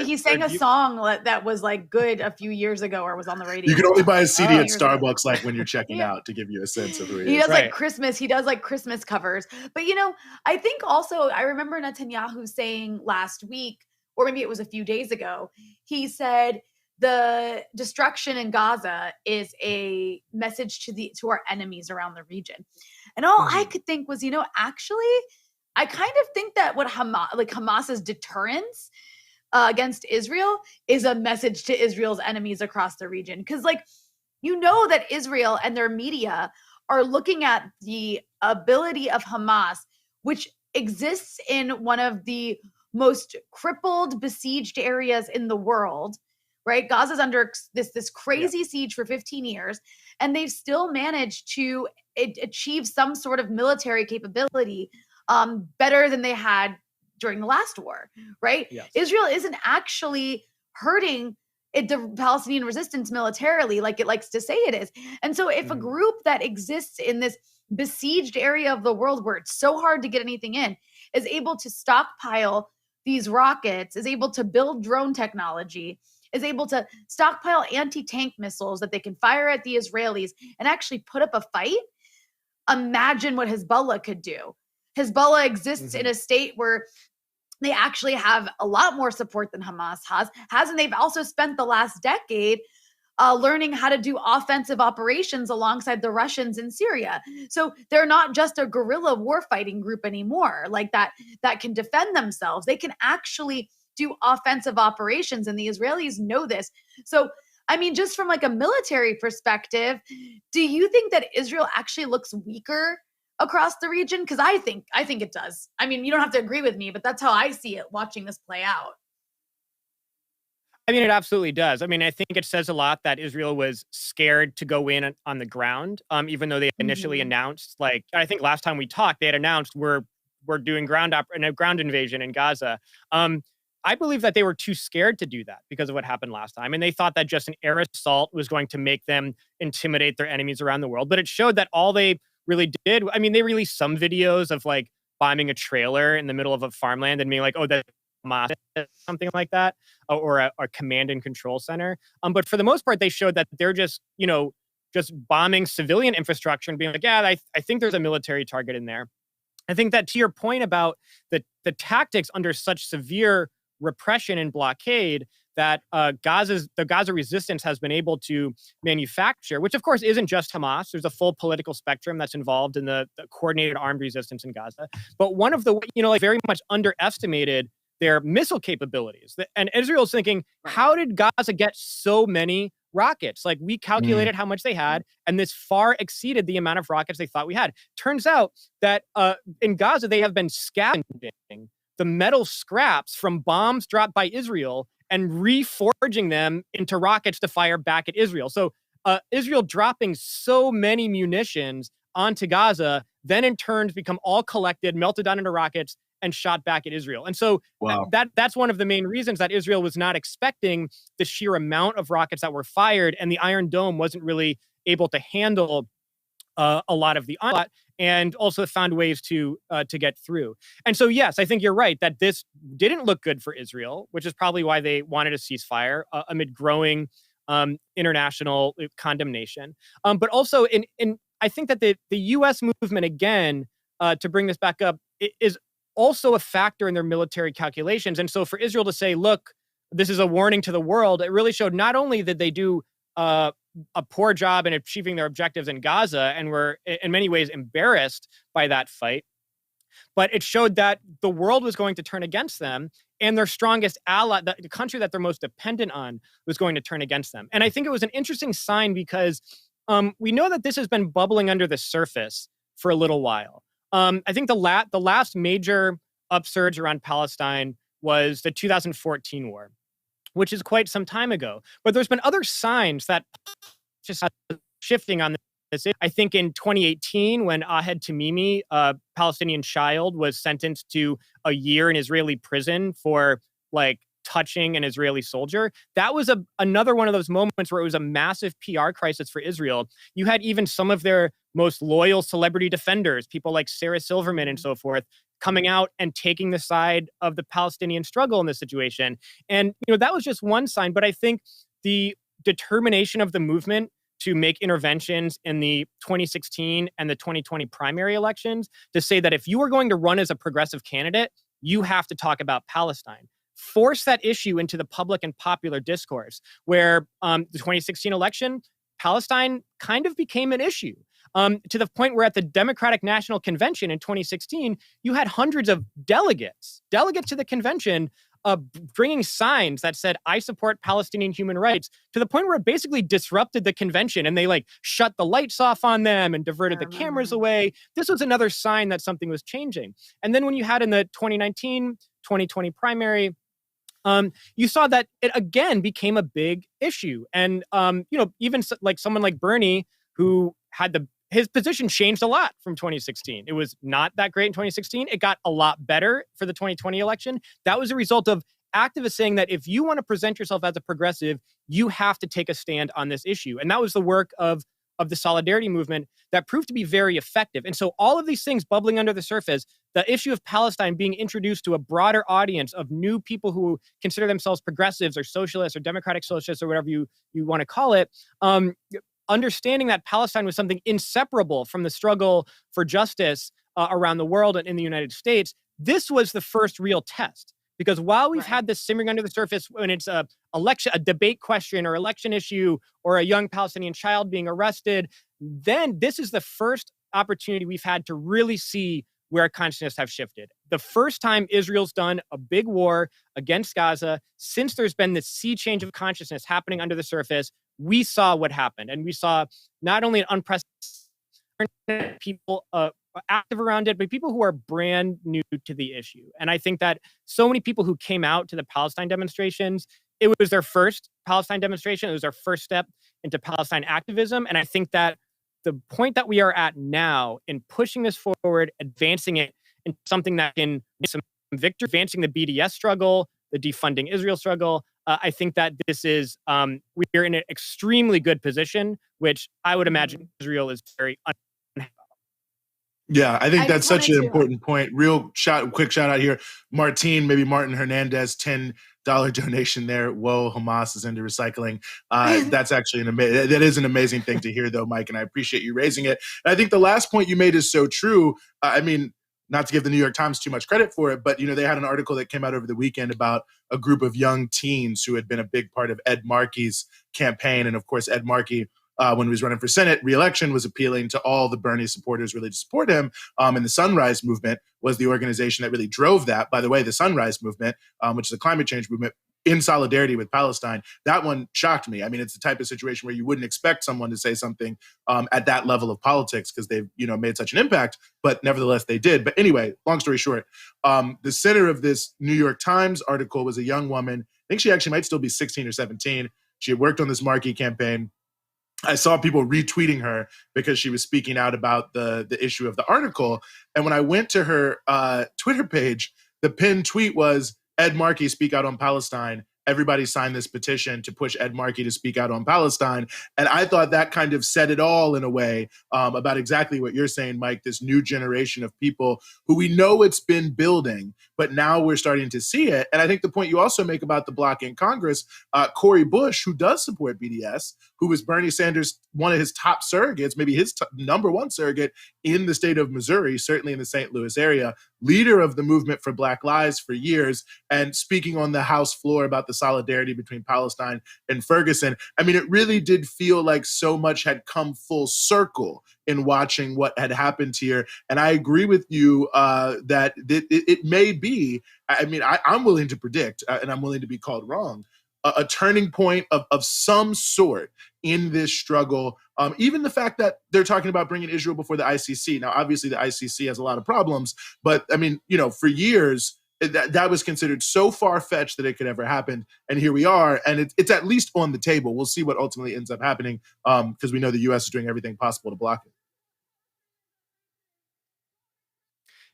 he sang a song that was like good a few years ago or was on the radio. You can only buy a CD at Starbucks like when you're checking out to give you a sense of who he is. He does like Christmas. He does like Christmas covers. But I think also I remember Netanyahu saying last week, or maybe it was a few days ago, he said the destruction in Gaza is a message to our enemies around the region. And all I could think was, actually, I kind of think that what Hamas's deterrence against Israel is a message to Israel's enemies across the region. Because, that Israel and their media are looking at the ability of Hamas, which exists in one of the most crippled, besieged areas in the world, right? Gaza's under this crazy siege for 15 years, and they've still managed to achieve some sort of military capability better than they had during the last war, right? Yes. Israel isn't actually hurting the Palestinian resistance militarily like it likes to say it is. And so if a group that exists in this besieged area of the world where it's so hard to get anything in is able to stockpile these rockets, is able to build drone technology, is able to stockpile anti-tank missiles that they can fire at the Israelis and actually put up a fight, imagine what Hezbollah could do. Hezbollah exists in a state where they actually have a lot more support than Hamas has, and they've also spent the last decade learning how to do offensive operations alongside the Russians in Syria. So they're not just a guerrilla warfighting group anymore, like that can defend themselves. They can actually do offensive operations, and the Israelis know this. So, I mean, just from like a military perspective, do you think that Israel actually looks weaker across the region? Because I think it does. I mean, you don't have to agree with me, but that's how I see it watching this play out. I mean, it absolutely does. I mean, I think it says a lot that Israel was scared to go in on the ground, even though they initially announced, like, I think last time we talked, they had announced we're doing ground invasion in Gaza. I believe that they were too scared to do that because of what happened last time. And they thought that just an air assault was going to make them intimidate their enemies around the world. But it showed that all they really did, I mean, they released some videos of like bombing a trailer in the middle of a farmland and being like, oh, that's Hamas, something like that, or a command and control center. But for the most part, they showed that they're just, just bombing civilian infrastructure and being like, yeah, I think there's a military target in there. I think that to your point about the tactics under such severe repression and blockade that the Gaza resistance has been able to manufacture, which of course isn't just Hamas. There's a full political spectrum that's involved in the coordinated armed resistance in Gaza. But one of the, very much underestimated their missile capabilities. And Israel's thinking, how did Gaza get so many rockets? Like, we calculated how much they had, and this far exceeded the amount of rockets they thought we had. Turns out that in Gaza, they have been scavenging the metal scraps from bombs dropped by Israel and reforging them into rockets to fire back at Israel. So Israel dropping so many munitions onto Gaza, then in turn become all collected, melted down into rockets, and shot back at Israel. And so that's one of the main reasons that Israel was not expecting the sheer amount of rockets that were fired, and the Iron Dome wasn't really able to handle a lot of the onslaught, and also found ways to get through. And so, yes, I think you're right that this didn't look good for Israel, which is probably why they wanted a ceasefire amid growing international condemnation. But also, I think that the U.S. movement, again, to bring this back up, is also a factor in their military calculations. And so for Israel to say, look, this is a warning to the world, it really showed not only did they do a poor job in achieving their objectives in Gaza and were in many ways embarrassed by that fight, but it showed that the world was going to turn against them, and their strongest ally, the country that they're most dependent on, was going to turn against them. And I think it was an interesting sign because we know that this has been bubbling under the surface for a little while. I think the last major upsurge around Palestine was the 2014 war, which is quite some time ago. But there's been other signs that just shifting on this. I think in 2018, when Ahed Tamimi, a Palestinian child, was sentenced to a year in Israeli prison for touching an Israeli soldier, that was another one of those moments where it was a massive PR crisis for Israel. You had even some of their most loyal celebrity defenders, people like Sarah Silverman and so forth, coming out and taking the side of the Palestinian struggle in this situation. And, that was just one sign. But I think the determination of the movement to make interventions in the 2016 and the 2020 primary elections to say that if you are going to run as a progressive candidate, you have to talk about Palestine. Force that issue into the public and popular discourse, where the 2016 election, Palestine kind of became an issue, to the point where at the Democratic National Convention in 2016, you had hundreds of delegates to the convention bringing signs that said, I support Palestinian human rights, to the point where it basically disrupted the convention, and they shut the lights off on them and diverted the cameras away. This was another sign that something was changing. And then when you had in the 2019, 2020 primary, you saw that it again became a big issue. And, even someone like Bernie, who had his position changed a lot from 2016. It was not that great in 2016. It got a lot better for the 2020 election. That was a result of activists saying that if you want to present yourself as a progressive, you have to take a stand on this issue. And that was the work of the Solidarity movement that proved to be very effective. And so all of these things bubbling under the surface, the issue of Palestine being introduced to a broader audience of new people who consider themselves progressives or socialists or democratic socialists or whatever you want to call it, understanding that Palestine was something inseparable from the struggle for justice around the world and in the United States, this was the first real test. Because while we've had this simmering under the surface when it's a debate question or election issue or a young Palestinian child being arrested, then this is the first opportunity we've had to really see where consciousness have shifted. The first time Israel's done a big war against Gaza since there's been this sea change of consciousness happening under the surface, we saw what happened. And we saw not only an unprecedented people active around it, but people who are brand new to the issue. And I think that so many people who came out to the Palestine demonstrations, it was their first Palestine demonstration. It was their first step into Palestine activism. And I think that the point that we are at now in pushing this forward, advancing it into something that can be some victory, advancing the BDS struggle, the defunding Israel struggle, I think that this is, we're in an extremely good position, which I would imagine Israel is very unhappy about. Yeah, I think I that's just such wanted an to important point. Quick shout out here. Martin Hernandez, $10 donation there. Whoa, Hamas is into recycling. That's actually that is an amazing thing to hear, though, Mike, and I appreciate you raising it. And I think the last point you made is so true. I mean, not to give the New York Times too much credit for it, but they had an article that came out over the weekend about a group of young teens who had been a big part of Ed Markey's campaign, and of course, Ed Markey, when he was running for Senate re-election, was appealing to all the Bernie supporters really to support him. And the Sunrise Movement was the organization that really drove that. By the way, the Sunrise Movement, which is a climate change movement in solidarity with Palestine, that one shocked me. I mean, it's the type of situation where you wouldn't expect someone to say something at that level of politics because they've made such an impact, but nevertheless they did. But anyway, long story short, the center of this New York Times article was a young woman. I think she actually might still be 16 or 17. She had worked on this Markey campaign. I saw people retweeting her because she was speaking out about the issue of the article. And when I went to her Twitter page, the pinned tweet was, Ed Markey, speak out on Palestine. Everybody signed this petition to push Ed Markey to speak out on Palestine. And I thought that kind of said it all in a way about exactly what you're saying, Mike, this new generation of people who we know it's been building, but now we're starting to see it. And I think the point you also make about the bloc in Congress, Cori Bush, who does support BDS, who was Bernie Sanders, one of his top surrogates, maybe his number one surrogate in the state of Missouri, certainly in the St. Louis area, leader of the movement for Black Lives for years, and speaking on the House floor about the solidarity between Palestine and Ferguson. I mean, it really did feel like so much had come full circle in watching what had happened here. And I agree with you that it may be, I mean, I'm willing to predict, and I'm willing to be called wrong, a turning point of some sort in this struggle. Even the fact that they're talking about bringing Israel before the ICC. Now, obviously, the ICC has a lot of problems, but I mean, for years, that was considered so far-fetched that it could ever happen. And here we are, and it's at least on the table. We'll see what ultimately ends up happening because we know the U.S. is doing everything possible to block it.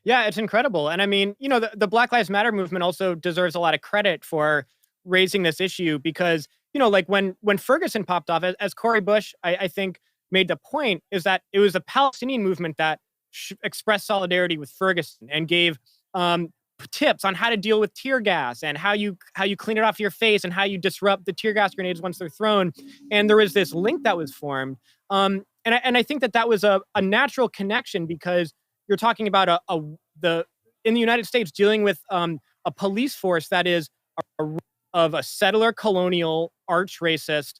Yeah, it's incredible. And I mean, the Black Lives Matter movement also deserves a lot of credit for raising this issue because, like when Ferguson popped off, as Cori Bush, I think, made the point, is that it was the Palestinian movement that expressed solidarity with Ferguson and gave tips on how to deal with tear gas and how you clean it off your face and how you disrupt the tear gas grenades once they're thrown. And there was this link that was formed. And I think that was a natural connection because you're talking about in the United States dealing with a police force that is of a settler colonial arch racist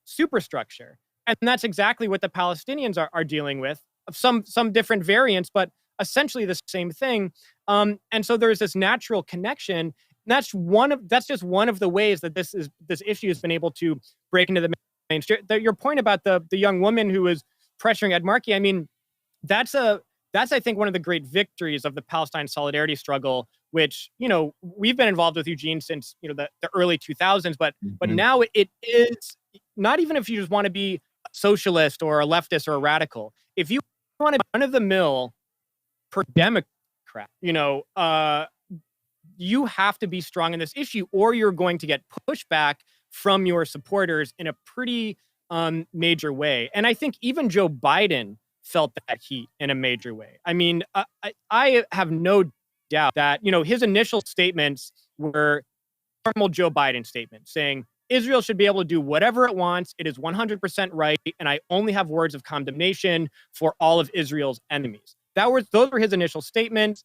superstructure. And that's exactly what the Palestinians are dealing with, of some different variants, but essentially the same thing. And so there's this natural connection. And that's just one of the ways that this issue has been able to break into the mainstream. Your point about the young woman who was pressuring Ed Markey, I mean, that's I think one of the great victories of the Palestine solidarity struggle, which we've been involved with, Eugene, since the early 2000s. But now it is not even if you just want to be a socialist or a leftist or a radical. If you want to be run of the mill per Democrat, you have to be strong in this issue, or you're going to get pushback from your supporters in a pretty major way. And I think even Joe Biden felt that heat in a major way. I mean, I have no doubt that, his initial statements were normal Joe Biden statements saying Israel should be able to do whatever it wants. It is 100% right. And I only have words of condemnation for all of Israel's enemies. Those were his initial statements,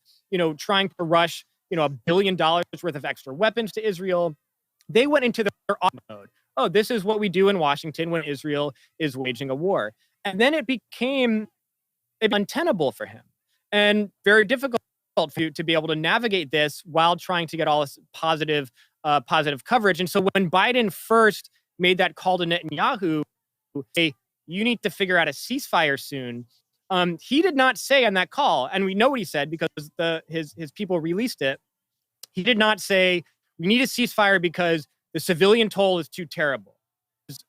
trying to rush, $1 billion worth of extra weapons to Israel. They went into their mode. Oh, this is what we do in Washington when Israel is waging a war. And then it became untenable for him and very difficult for you to be able to navigate this while trying to get all this positive coverage. And so when Biden first made that call to Netanyahu, say, you need to figure out a ceasefire soon, he did not say on that call, and we know what he said because his people released it. He did not say, we need a ceasefire because the civilian toll is too terrible.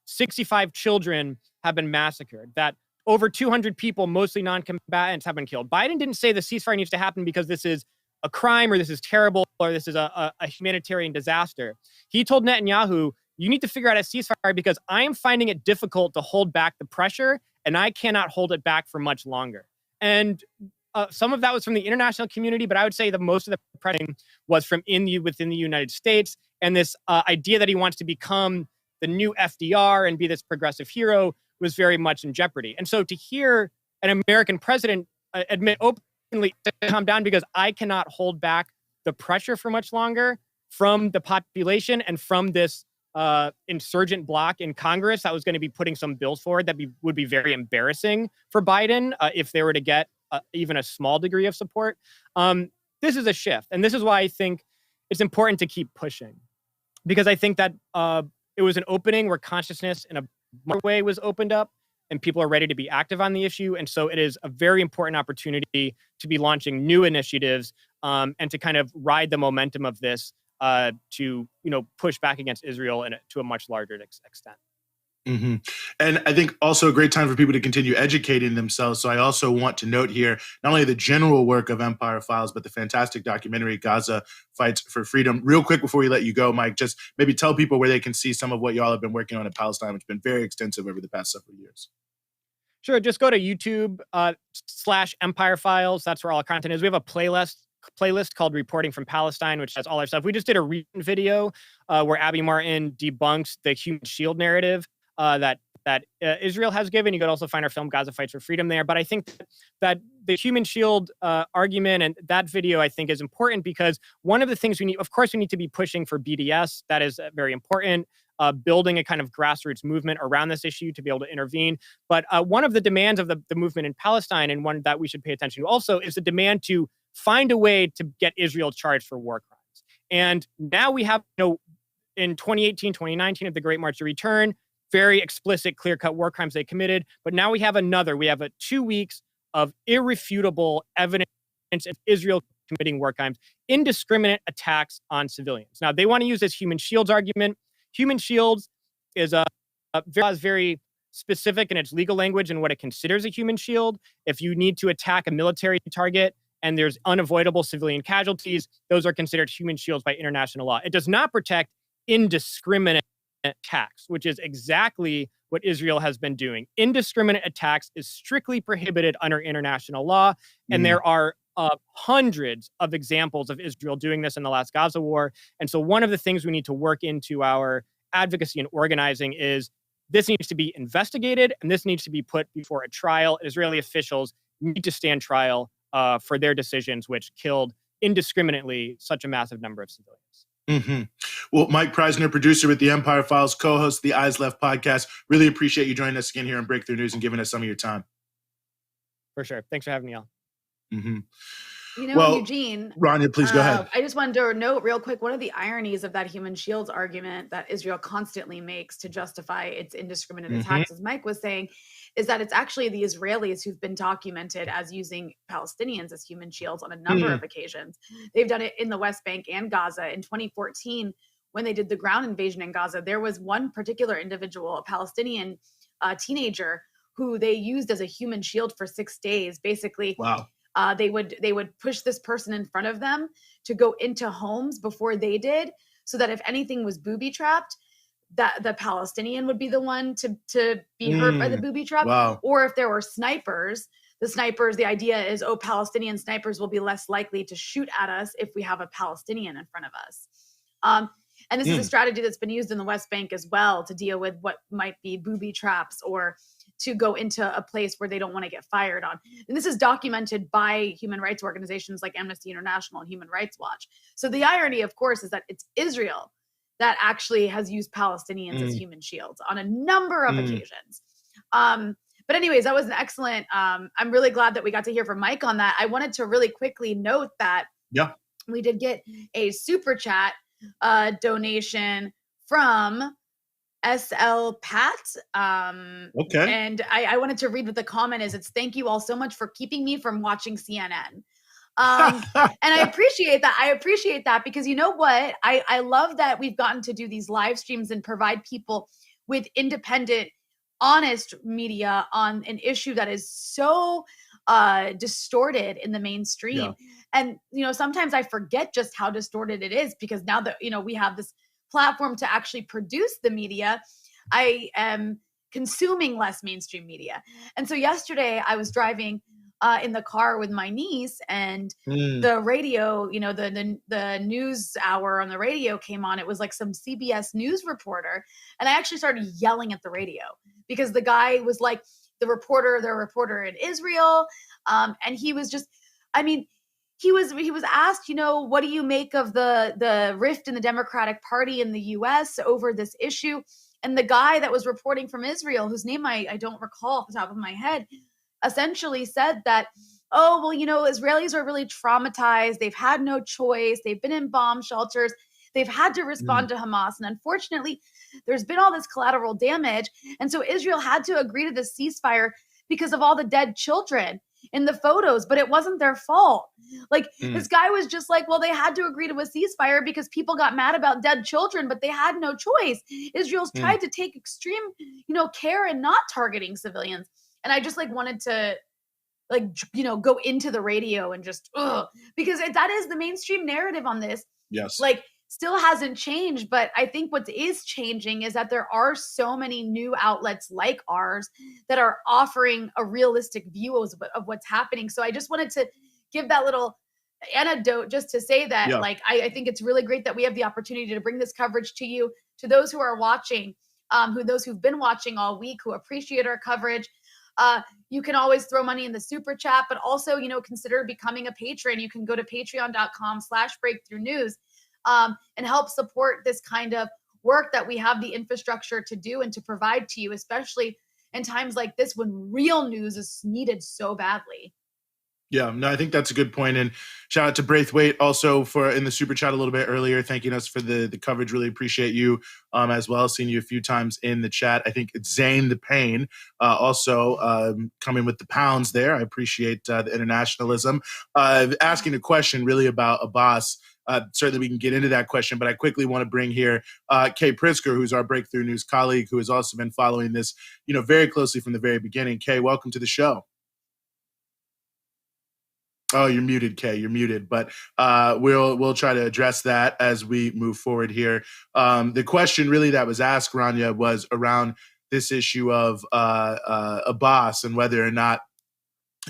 65 children have been massacred, that over 200 people, mostly non-combatants, have been killed. Biden didn't say the ceasefire needs to happen because this is a crime or this is terrible or this is a humanitarian disaster. He told Netanyahu, you need to figure out a ceasefire because I am finding it difficult to hold back the pressure and I cannot hold it back for much longer. And some of that was from the international community, but I would say that most of the pressing was from within the United States. And this idea that he wants to become the new FDR and be this progressive hero was very much in jeopardy. And so to hear an American president admit openly to calm down because I cannot hold back the pressure for much longer from the population and from this insurgent bloc in Congress that was going to be putting some bills forward that would be very embarrassing for Biden if they were to get even a small degree of support. This is a shift. And this is why I think it's important to keep pushing, because I think that it was an opening where consciousness in a way was opened up and people are ready to be active on the issue. And so it is a very important opportunity to be launching new initiatives and to kind of ride the momentum of this to push back against Israel to a much larger extent. Mm-hmm. And I think also a great time for people to continue educating themselves. So I also want to note here, not only the general work of Empire Files, but the fantastic documentary, Gaza Fights for Freedom. Real quick before we let you go, Mike, just maybe tell people where they can see some of what y'all have been working on in Palestine, which has been very extensive over the past several years. Sure. Just go to YouTube /Empire Files. That's where all our content is. We have a playlist called Reporting from Palestine, which has all our stuff. We just did a recent video where Abby Martin debunks the human shield narrative that Israel has given. You could also find our film Gaza Fights for Freedom there. But I think that the human shield argument and that video, I think, is important because one of the things we need to be pushing for BDS. That is very important. Building a kind of grassroots movement around this issue to be able to intervene. But one of the demands of the movement in Palestine, and one that we should pay attention to also, is the demand to find a way to get Israel charged for war crimes. And now we have, in 2018, 2019, at the Great March to Return, very explicit, clear-cut war crimes they committed. But now we have 2 weeks of irrefutable evidence of Israel committing war crimes, indiscriminate attacks on civilians. Now, they want to use this human shields argument. Human shields is very specific in its legal language and what it considers a human shield. If you need to attack a military target and there's unavoidable civilian casualties, those are considered human shields by international law. It does not protect indiscriminate attacks, which is exactly what Israel has been doing. Indiscriminate attacks is strictly prohibited under international law, and there are hundreds of examples of Israel doing this in the last Gaza war. And so one of the things we need to work into our advocacy and organizing is this needs to be investigated, and this needs to be put before a trial. Israeli officials need to stand trial for their decisions, which killed indiscriminately such a massive number of civilians. Mm-hmm. Well, Mike Preisner, producer with the Empire Files, co-host of the Eyes Left podcast. Really appreciate you joining us again here on Breakthrough News and giving us some of your time. For sure. Thanks for having me on. Mm-hmm. Eugene. Rania, please go ahead. I just wanted to note real quick, one of the ironies of that human shields argument that Israel constantly makes to justify its indiscriminate attacks, as Mike was saying, is that it's actually the Israelis who've been documented as using Palestinians as human shields on a number of occasions. They've done it in the West Bank and Gaza. In 2014, when they did the ground invasion in Gaza, there was one particular individual, a Palestinian teenager, who they used as a human shield for 6 days. Basically, they would push this person in front of them to go into homes before they did, so that if anything was booby trapped, that the Palestinian would be the one to be hurt by the booby trap. Or if there were snipers, the idea is, Palestinian snipers will be less likely to shoot at us if we have a Palestinian in front of us. And this is a strategy that's been used in the West Bank as well to deal with what might be booby traps or to go into a place where they don't want to get fired on. And this is documented by human rights organizations like Amnesty International and Human Rights Watch. So the irony, of course, is that it's Israel that actually has used Palestinians as human shields on a number of occasions. But anyways, that was an excellent, I'm really glad that we got to hear from Mike on that. I wanted to really quickly note that we did get a super chat donation from SL Pat. And I wanted to read what the comment is. It's, "Thank you all so much for keeping me from watching CNN." And I appreciate that because you know what? I love that we've gotten to do these live streams and provide people with independent, honest media on an issue that is so distorted in the mainstream. And, sometimes I forget just how distorted it is, because now that, we have this platform to actually produce the media, I am consuming less mainstream media. And so yesterday I was driving in the car with my niece, and the radio, the news hour on the radio came on. It was like some CBS News reporter, and I actually started yelling at the radio because the guy was like the reporter in Israel, and he was just, I mean, he was asked, what do you make of the rift in the Democratic Party in the U.S. over this issue? And the guy that was reporting from Israel, whose name I don't recall off the top of my head, essentially said that, oh, well, Israelis are really traumatized. They've had no choice. They've been in bomb shelters. They've had to respond to Hamas. And unfortunately, there's been all this collateral damage. And so Israel had to agree to the ceasefire because of all the dead children in the photos, but it wasn't their fault. Like this guy was just like, well, they had to agree to a ceasefire because people got mad about dead children, but they had no choice. Israel's tried to take extreme, care in not targeting civilians. And I just wanted to go into the radio and just, because that is the mainstream narrative on this. Yes. Still hasn't changed, but I think what is changing is that there are so many new outlets like ours that are offering a realistic view of what's happening. So I just wanted to give that little anecdote just to say that, I think it's really great that we have the opportunity to bring this coverage to you, to those who are watching, those who've been watching all week, who appreciate our coverage. You can always throw money in the super chat, but also, consider becoming a patron. You can go to patreon.com/breakthroughnews. And help support this kind of work that we have the infrastructure to do and to provide to you, especially in times like this when real news is needed so badly. Yeah, no, I think that's a good point. And shout out to Braithwaite also for in the super chat a little bit earlier, thanking us for the coverage. Really appreciate you as well. Seen you a few times in the chat. I think it's Zane the Pain also coming with the pounds there. I appreciate the internationalism. Asking a question really about Abbas. Certainly we can get into that question, but I quickly want to bring here Kay Pritzker, who's our Breakthrough News colleague, who has also been following this, very closely from the very beginning. Kay, welcome to the show. Oh, you're muted, Kay. You're muted, but we'll try to address that as we move forward here. The question really that was asked, Rania, was around this issue of Abbas and whether or not,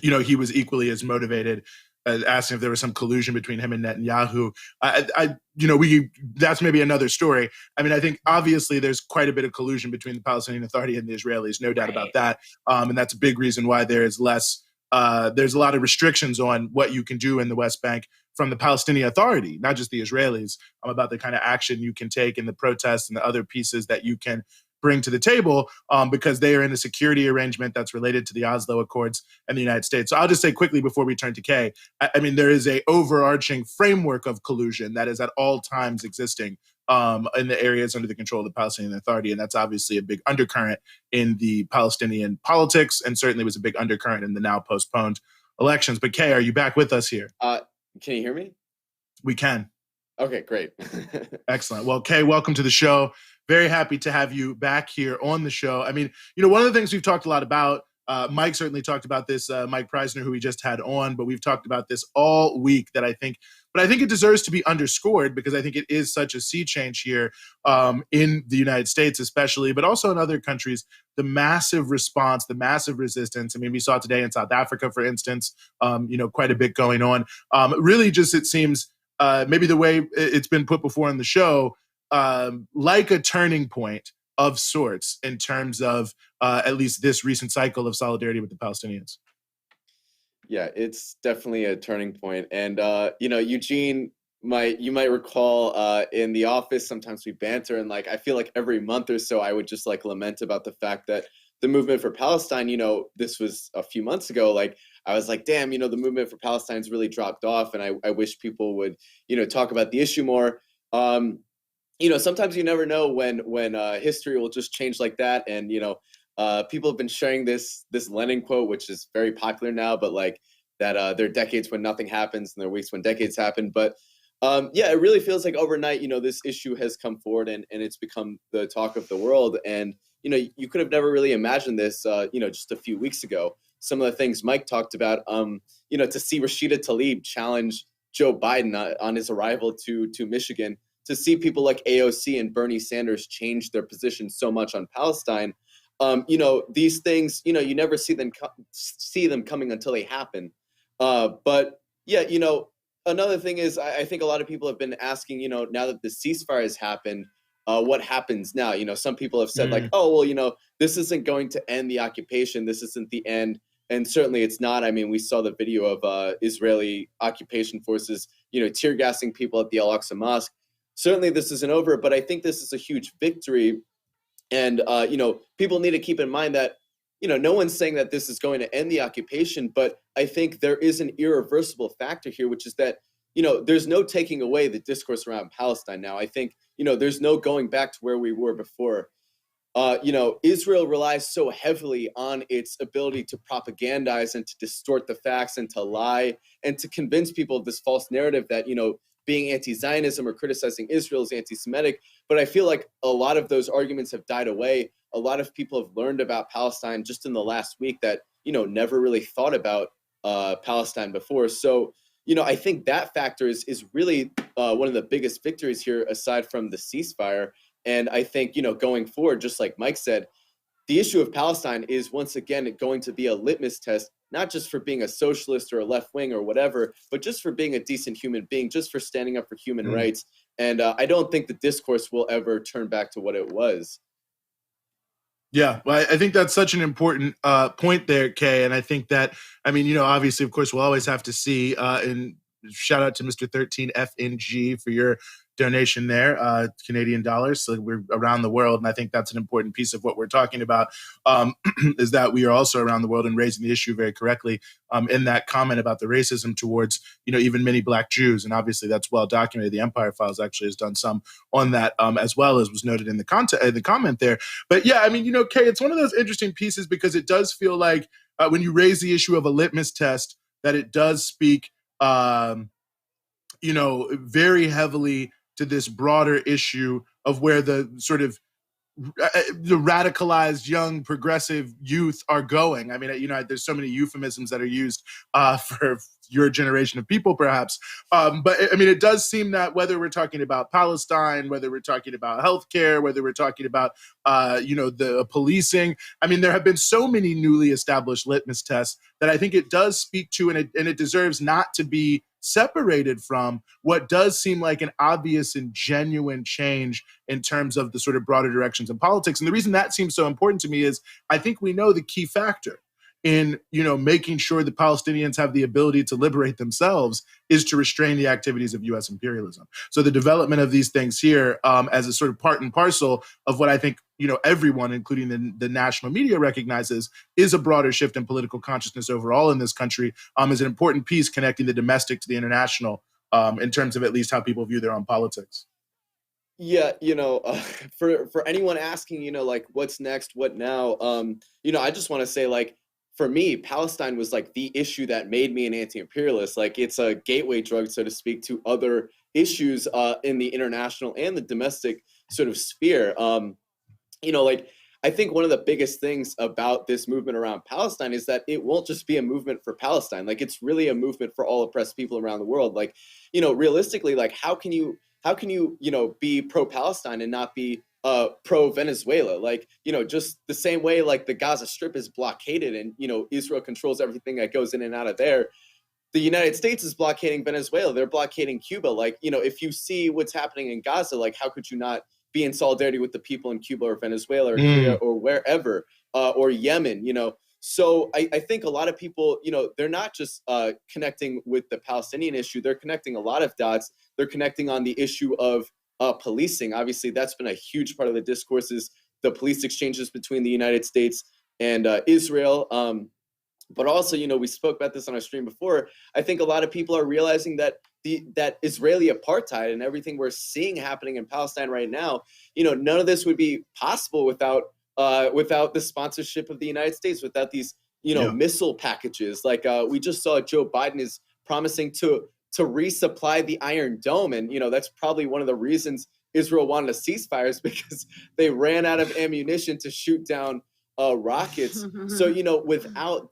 he was equally as motivated. Asking if there was some collusion between him and Netanyahu. That's maybe another story. I mean, I think obviously there's quite a bit of collusion between the Palestinian Authority and the Israelis, no doubt about that. And that's a big reason why there's less. There's a lot of restrictions on what you can do in the West Bank from the Palestinian Authority, not just the Israelis, about the kind of action you can take in the protests and the other pieces that you can bring to the table because they are in a security arrangement that's related to the Oslo Accords and the United States. So I'll just say quickly before we turn to Kay, I mean, there is a overarching framework of collusion that is at all times existing in the areas under the control of the Palestinian Authority. And that's obviously a big undercurrent in the Palestinian politics and certainly was a big undercurrent in the now postponed elections. But Kay, are you back with us here? Can you hear me? We can. Okay, great. Excellent. Well, Kay, welcome to the show. Very happy to have you back here on the show. I mean, one of the things we've talked a lot about, Mike certainly talked about this, Mike Preisner, who we just had on, but we've talked about this all week but I think it deserves to be underscored because I think it is such a sea change here in the United States especially, but also in other countries, the massive response, the massive resistance. I mean, we saw today in South Africa, for instance, quite a bit going on. Really just, it seems, maybe the way it's been put before in the show, like a turning point of sorts in terms of at least this recent cycle of solidarity with the Palestinians. Yeah, it's definitely a turning point. And, Eugene, you might recall in the office, sometimes we banter and I feel like every month or so I would just lament about the fact that the movement for Palestine, this was a few months ago, I was like, damn, the movement for Palestine's really dropped off. And I wish people would, talk about the issue more. Sometimes you never know when history will just change like that. And, people have been sharing this Lenin quote, which is very popular now, but that there are decades when nothing happens and there are weeks when decades happen. But it really feels like overnight, this issue has come forward and it's become the talk of the world. And, you could have never really imagined this, just a few weeks ago. Some of the things Mike talked about, to see Rashida Tlaib challenge Joe Biden on his arrival to Michigan, to see people like AOC and Bernie Sanders change their position so much on Palestine, These things, you never see them coming until they happen. But yeah, another thing is I think a lot of people have been asking, now that the ceasefire has happened, what happens now? Some people have said like, oh, well, this isn't going to end the occupation. This isn't the end. And certainly it's not. I mean, we saw the video of Israeli occupation forces, tear gassing people at the Al-Aqsa Mosque. Certainly this isn't over, but I think this is a huge victory. And, people need to keep in mind that, no one's saying that this is going to end the occupation, but I think there is an irreversible factor here, which is that, there's no taking away the discourse around Palestine now. I think, there's no going back to where we were before. Israel relies so heavily on its ability to propagandize and to distort the facts and to lie and to convince people of this false narrative that, being anti-Zionism or criticizing Israel is anti-Semitic. But I feel like a lot of those arguments have died away. A lot of people have learned about Palestine just in the last week that, never really thought about Palestine before. So, I think that factor is really one of the biggest victories here, aside from the ceasefire. And I think, going forward, just like Mike said, the issue of Palestine is once again going to be a litmus test, not just for being a socialist or a left wing or whatever, but just for being a decent human being, just for standing up for human rights. And I don't think the discourse will ever turn back to what it was. Yeah, well, I think that's such an important point there, Kay. And I think that, obviously, of course, we'll always have to see, and shout out to Mr. 13FNG for your donation there, Canadian dollars. So we're around the world. And I think that's an important piece of what we're talking about, is that we are also around the world and raising the issue very correctly in that comment about the racism towards, even many Black Jews. And obviously that's well documented. The Empire Files actually has done some on that as well, as was noted in the comment there. But yeah, Kay, it's one of those interesting pieces because it does feel like when you raise the issue of a litmus test, that it does speak, very heavily to this broader issue of where the sort of the radicalized young progressive youth are going. There's so many euphemisms that are used for your generation of people, perhaps. But it does seem that whether we're talking about Palestine, whether we're talking about healthcare, whether we're talking about, the policing, there have been so many newly established litmus tests that I think it does speak to, and it deserves not to be separated from what does seem like an obvious and genuine change in terms of the sort of broader directions in politics. And the reason that seems so important to me is I think we know the key factor in, making sure the Palestinians have the ability to liberate themselves is to restrain the activities of U.S. imperialism. So the development of these things here as a sort of part and parcel of what I think, everyone, including the national media, recognizes is a broader shift in political consciousness overall in this country, is an important piece connecting the domestic to the international in terms of at least how people view their own politics. Yeah, for anyone asking, what's next, what now, I just want to say, for me, Palestine was the issue that made me an anti-imperialist. It's a gateway drug, so to speak, to other issues in the international and the domestic sort of sphere. I think one of the biggest things about this movement around Palestine is that it won't just be a movement for Palestine. It's really a movement for all oppressed people around the world. Realistically, how can you be pro-Palestine and not be pro-Venezuela? Just the same way the Gaza Strip is blockaded and Israel controls everything that goes in and out of there. The United States is blockading Venezuela. They're blockading Cuba. If you see what's happening in Gaza, how could you not be in solidarity with the people in Cuba or Venezuela or Korea or wherever, or Yemen? So I think a lot of people, they're not just connecting with the Palestinian issue. They're connecting a lot of dots. They're connecting on the issue of policing. Obviously, that's been a huge part of the discourse, is the police exchanges between the United States and Israel. But also, we spoke about this on our stream before. I think a lot of people are realizing that that Israeli apartheid and everything we're seeing happening in Palestine right now, none of this would be possible without the sponsorship of the United States, without these, missile packages. We just saw Joe Biden is promising to resupply the Iron Dome. And, that's probably one of the reasons Israel wanted a ceasefire, is because they ran out of ammunition to shoot down rockets. So, without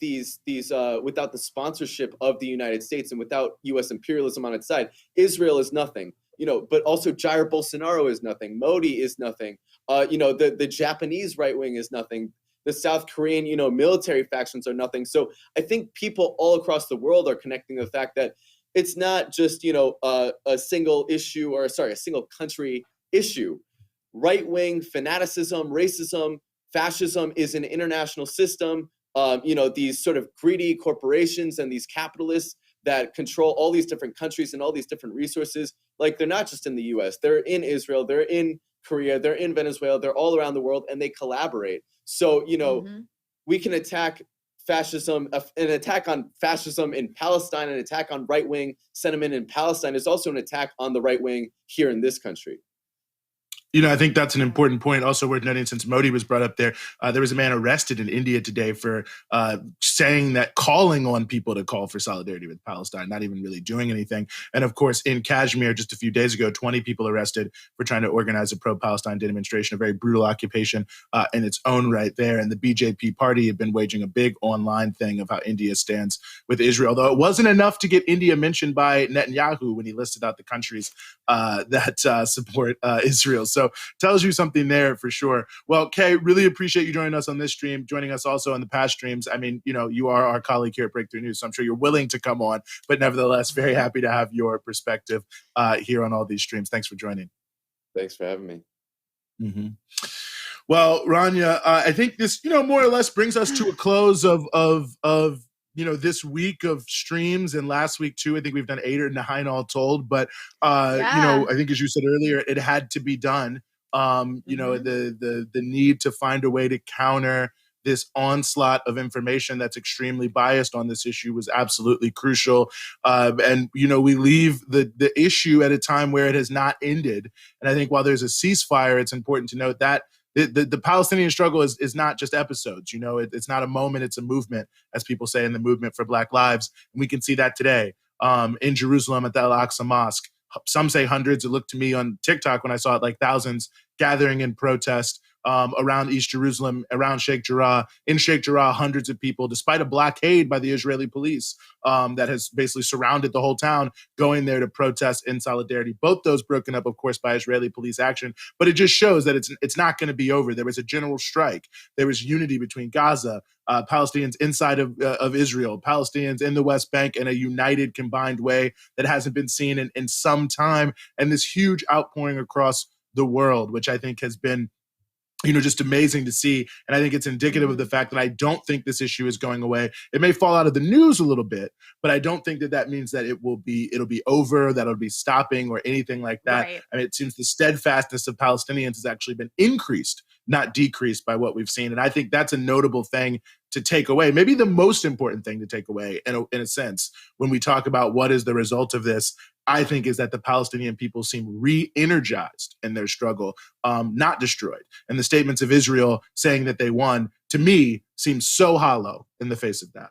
without the sponsorship of the United States and without U.S. imperialism on its side, Israel is nothing. But also Jair Bolsonaro is nothing. Modi is nothing. The Japanese right wing is nothing. the South Korean, military factions are nothing. So I think people all across the world are connecting the fact that it's not just, a single issue or, a single country issue. Right-wing fanaticism, racism, fascism is an international system. These sort of greedy corporations and these capitalists that control all these different countries and all these different resources, like they're not just in the US, they're in Israel, they're in Korea, they're in Venezuela, they're all around the world, and they collaborate. So, we can attack fascism, an attack on fascism in Palestine, an attack on right-wing sentiment in Palestine is also an attack on the right wing here in this country. I think that's an important point. Also worth noting, since Modi was brought up there, there was a man arrested in India today for saying that, calling on people to call for solidarity with Palestine, not even really doing anything. And of course, in Kashmir, just a few days ago, 20 people arrested for trying to organize a pro-Palestine demonstration, a very brutal occupation in its own right there. And the BJP party had been waging a big online thing of how India stands with Israel, though it wasn't enough to get India mentioned by Netanyahu when he listed out the countries that support Israel. So tells you something there for sure. Well, Kay, really appreciate you joining us on this stream, joining us also on the past streams. I mean, you are our colleague here at Breakthrough News, so I'm sure you're willing to come on, but nevertheless, very happy to have your perspective here on all these streams. Thanks for joining. Thanks for having me. Mm-hmm. Well, Rania, I think this, more or less brings us to a close of this week of streams, and last week too. I think we've done 8 or 9 all told, but I think, as you said earlier, it had to be done. The need to find a way to counter this onslaught of information that's extremely biased on this issue was absolutely crucial. And we leave the issue at a time where it has not ended. And I think while there's a ceasefire, it's important to note that the Palestinian struggle is not just episodes. It's not a moment, it's a movement, as people say in the movement for Black Lives. And we can see that today in Jerusalem at the Al-Aqsa Mosque. Some say hundreds. It looked to me on TikTok when I saw it like thousands gathering in protest around East Jerusalem, around Sheikh Jarrah. In Sheikh Jarrah, hundreds of people, despite a blockade by the Israeli police that has basically surrounded the whole town, going there to protest in solidarity. Both those broken up, of course, by Israeli police action. But it just shows that it's not going to be over. There was a general strike. There was unity between Gaza, Palestinians inside of Israel, Palestinians in the West Bank in a united, combined way that hasn't been seen in some time. And this huge outpouring across the world, which I think has been just amazing to see. And I think it's indicative of the fact that I don't think this issue is going away. It may fall out of the news a little bit, but I don't think that means that it'll be over, that it'll be stopping or anything like that. Right. I mean, it seems the steadfastness of Palestinians has actually been increased, not decreased, by what we've seen. And I think that's a notable thing to take away, maybe the most important thing to take away in a sense, when we talk about what is the result of this, I think, is that the Palestinian people seem re-energized in their struggle, not destroyed. And the statements of Israel saying that they won, to me, seems so hollow in the face of that.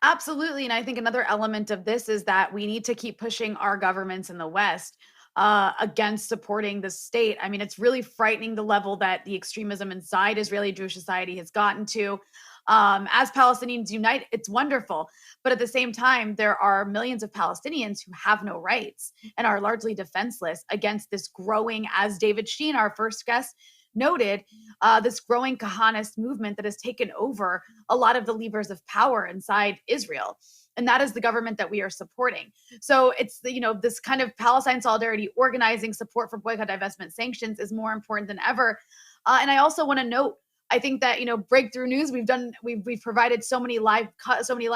Absolutely. And I think another element of this is that we need to keep pushing our governments in the West against supporting the state. I mean, it's really frightening the level that the extremism inside Israeli Jewish society has gotten to. As Palestinians unite, it's wonderful. But at the same time, there are millions of Palestinians who have no rights and are largely defenseless against this growing, as David Sheen, our first guest, noted, this growing Kahanist movement that has taken over a lot of the levers of power inside Israel. And that is the government that we are supporting. So it's, this kind of Palestine solidarity, organizing support for boycott, divestment, sanctions is more important than ever. And I also want to note, I think that, Breakthrough News, we've provided so many live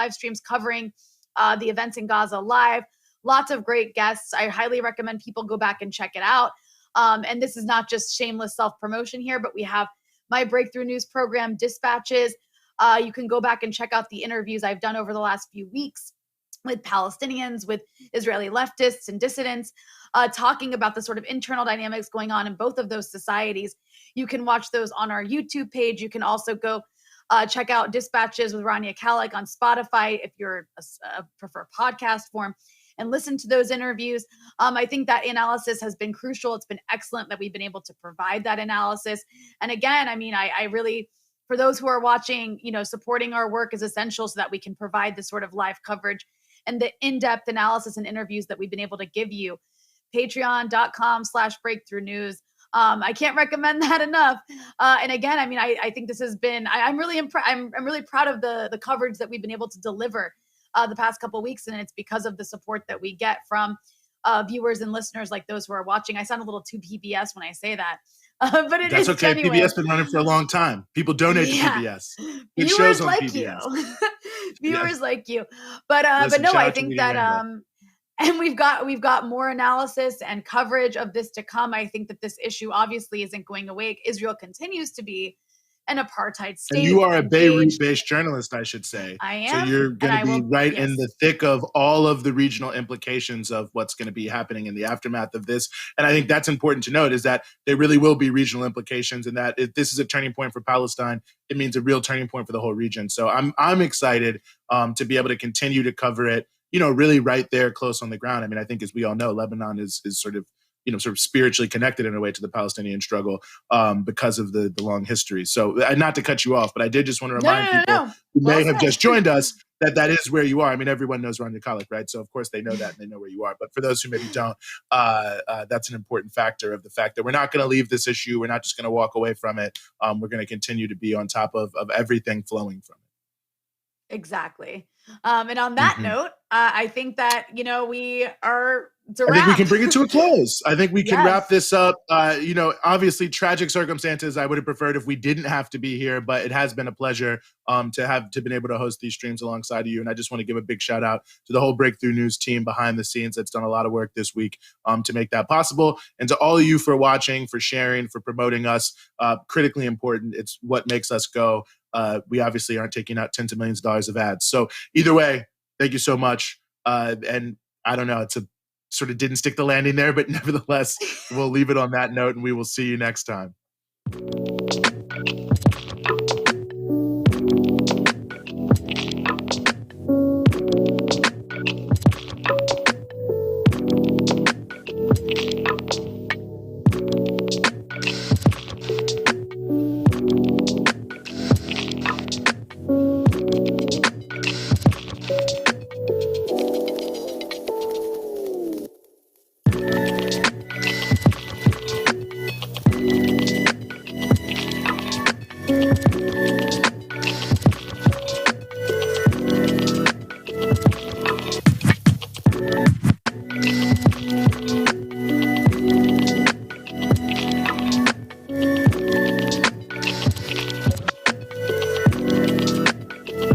streams covering the events in Gaza live. Lots of great guests. I highly recommend people go back and check it out. And this is not just shameless self-promotion here, but we have my Breakthrough News program, Dispatches. You can go back and check out the interviews I've done over the last few weeks with Palestinians, with Israeli leftists and dissidents, talking about the sort of internal dynamics going on in both of those societies. You can watch those on our YouTube page. You can also go check out Dispatches with Rania Khalek on Spotify if you're prefer podcast form, and listen to those interviews. I think that analysis has been crucial. It's been excellent that we've been able to provide that analysis. And again, I mean, I really, for those who are watching, supporting our work is essential so that we can provide this sort of live coverage and the in-depth analysis and interviews that we've been able to give you. Patreon.com/breakthrough news. I can't recommend that enough. And again, I mean, I think this has been, I'm really I'm really proud of the coverage that we've been able to deliver the past couple of weeks. And it's because of the support that we get from viewers and listeners like those who are watching. I sound a little too PBS when I say that. But it That's is okay. anyway. PBS been running for a long time. People donate to PBS. Good Viewers shows on like PBS. you. Viewers like you. But Listen, no, shout I out to think Media that Rainbow. and we've got more analysis and coverage of this to come. I think that this issue obviously isn't going away. Israel continues to be an apartheid state. And you are a engaged. Beirut-based journalist, I should say. I am. So you're going to be right in yes. the thick of all of the regional implications of what's going to be happening in the aftermath of this. And I think that's important to note, is that there really will be regional implications, and that if this is a turning point for Palestine, it means a real turning point for the whole region. So I'm excited to be able to continue to cover it, really right there close on the ground. I mean, I think, as we all know, Lebanon is sort of spiritually connected in a way to the Palestinian struggle because of the long history. So not to cut you off, but I did just want to remind people who may have just joined us that is where you are. I mean, everyone knows Rania Khalek, right? So of course they know that and they know where you are. But for those who maybe don't, that's an important factor of the fact that we're not going to leave this issue. We're not just going to walk away from it. We're going to continue to be on top of everything flowing from it. Exactly. And on that note, I think that, we are, I think we can bring it to a close. I think we can wrap this up. Obviously tragic circumstances. I would have preferred if we didn't have to be here, but it has been a pleasure to been able to host these streams alongside of you. And I just want to give a big shout out to the whole Breakthrough News team behind the scenes that's done a lot of work this week to make that possible. And to all of you for watching, for sharing, for promoting us. Critically important. It's what makes us go. We obviously aren't taking out tens of millions of dollars of ads. So either way, thank you so much. And I don't know, it's a sort of didn't stick the landing there, but nevertheless, we'll leave it on that note and we will see you next time.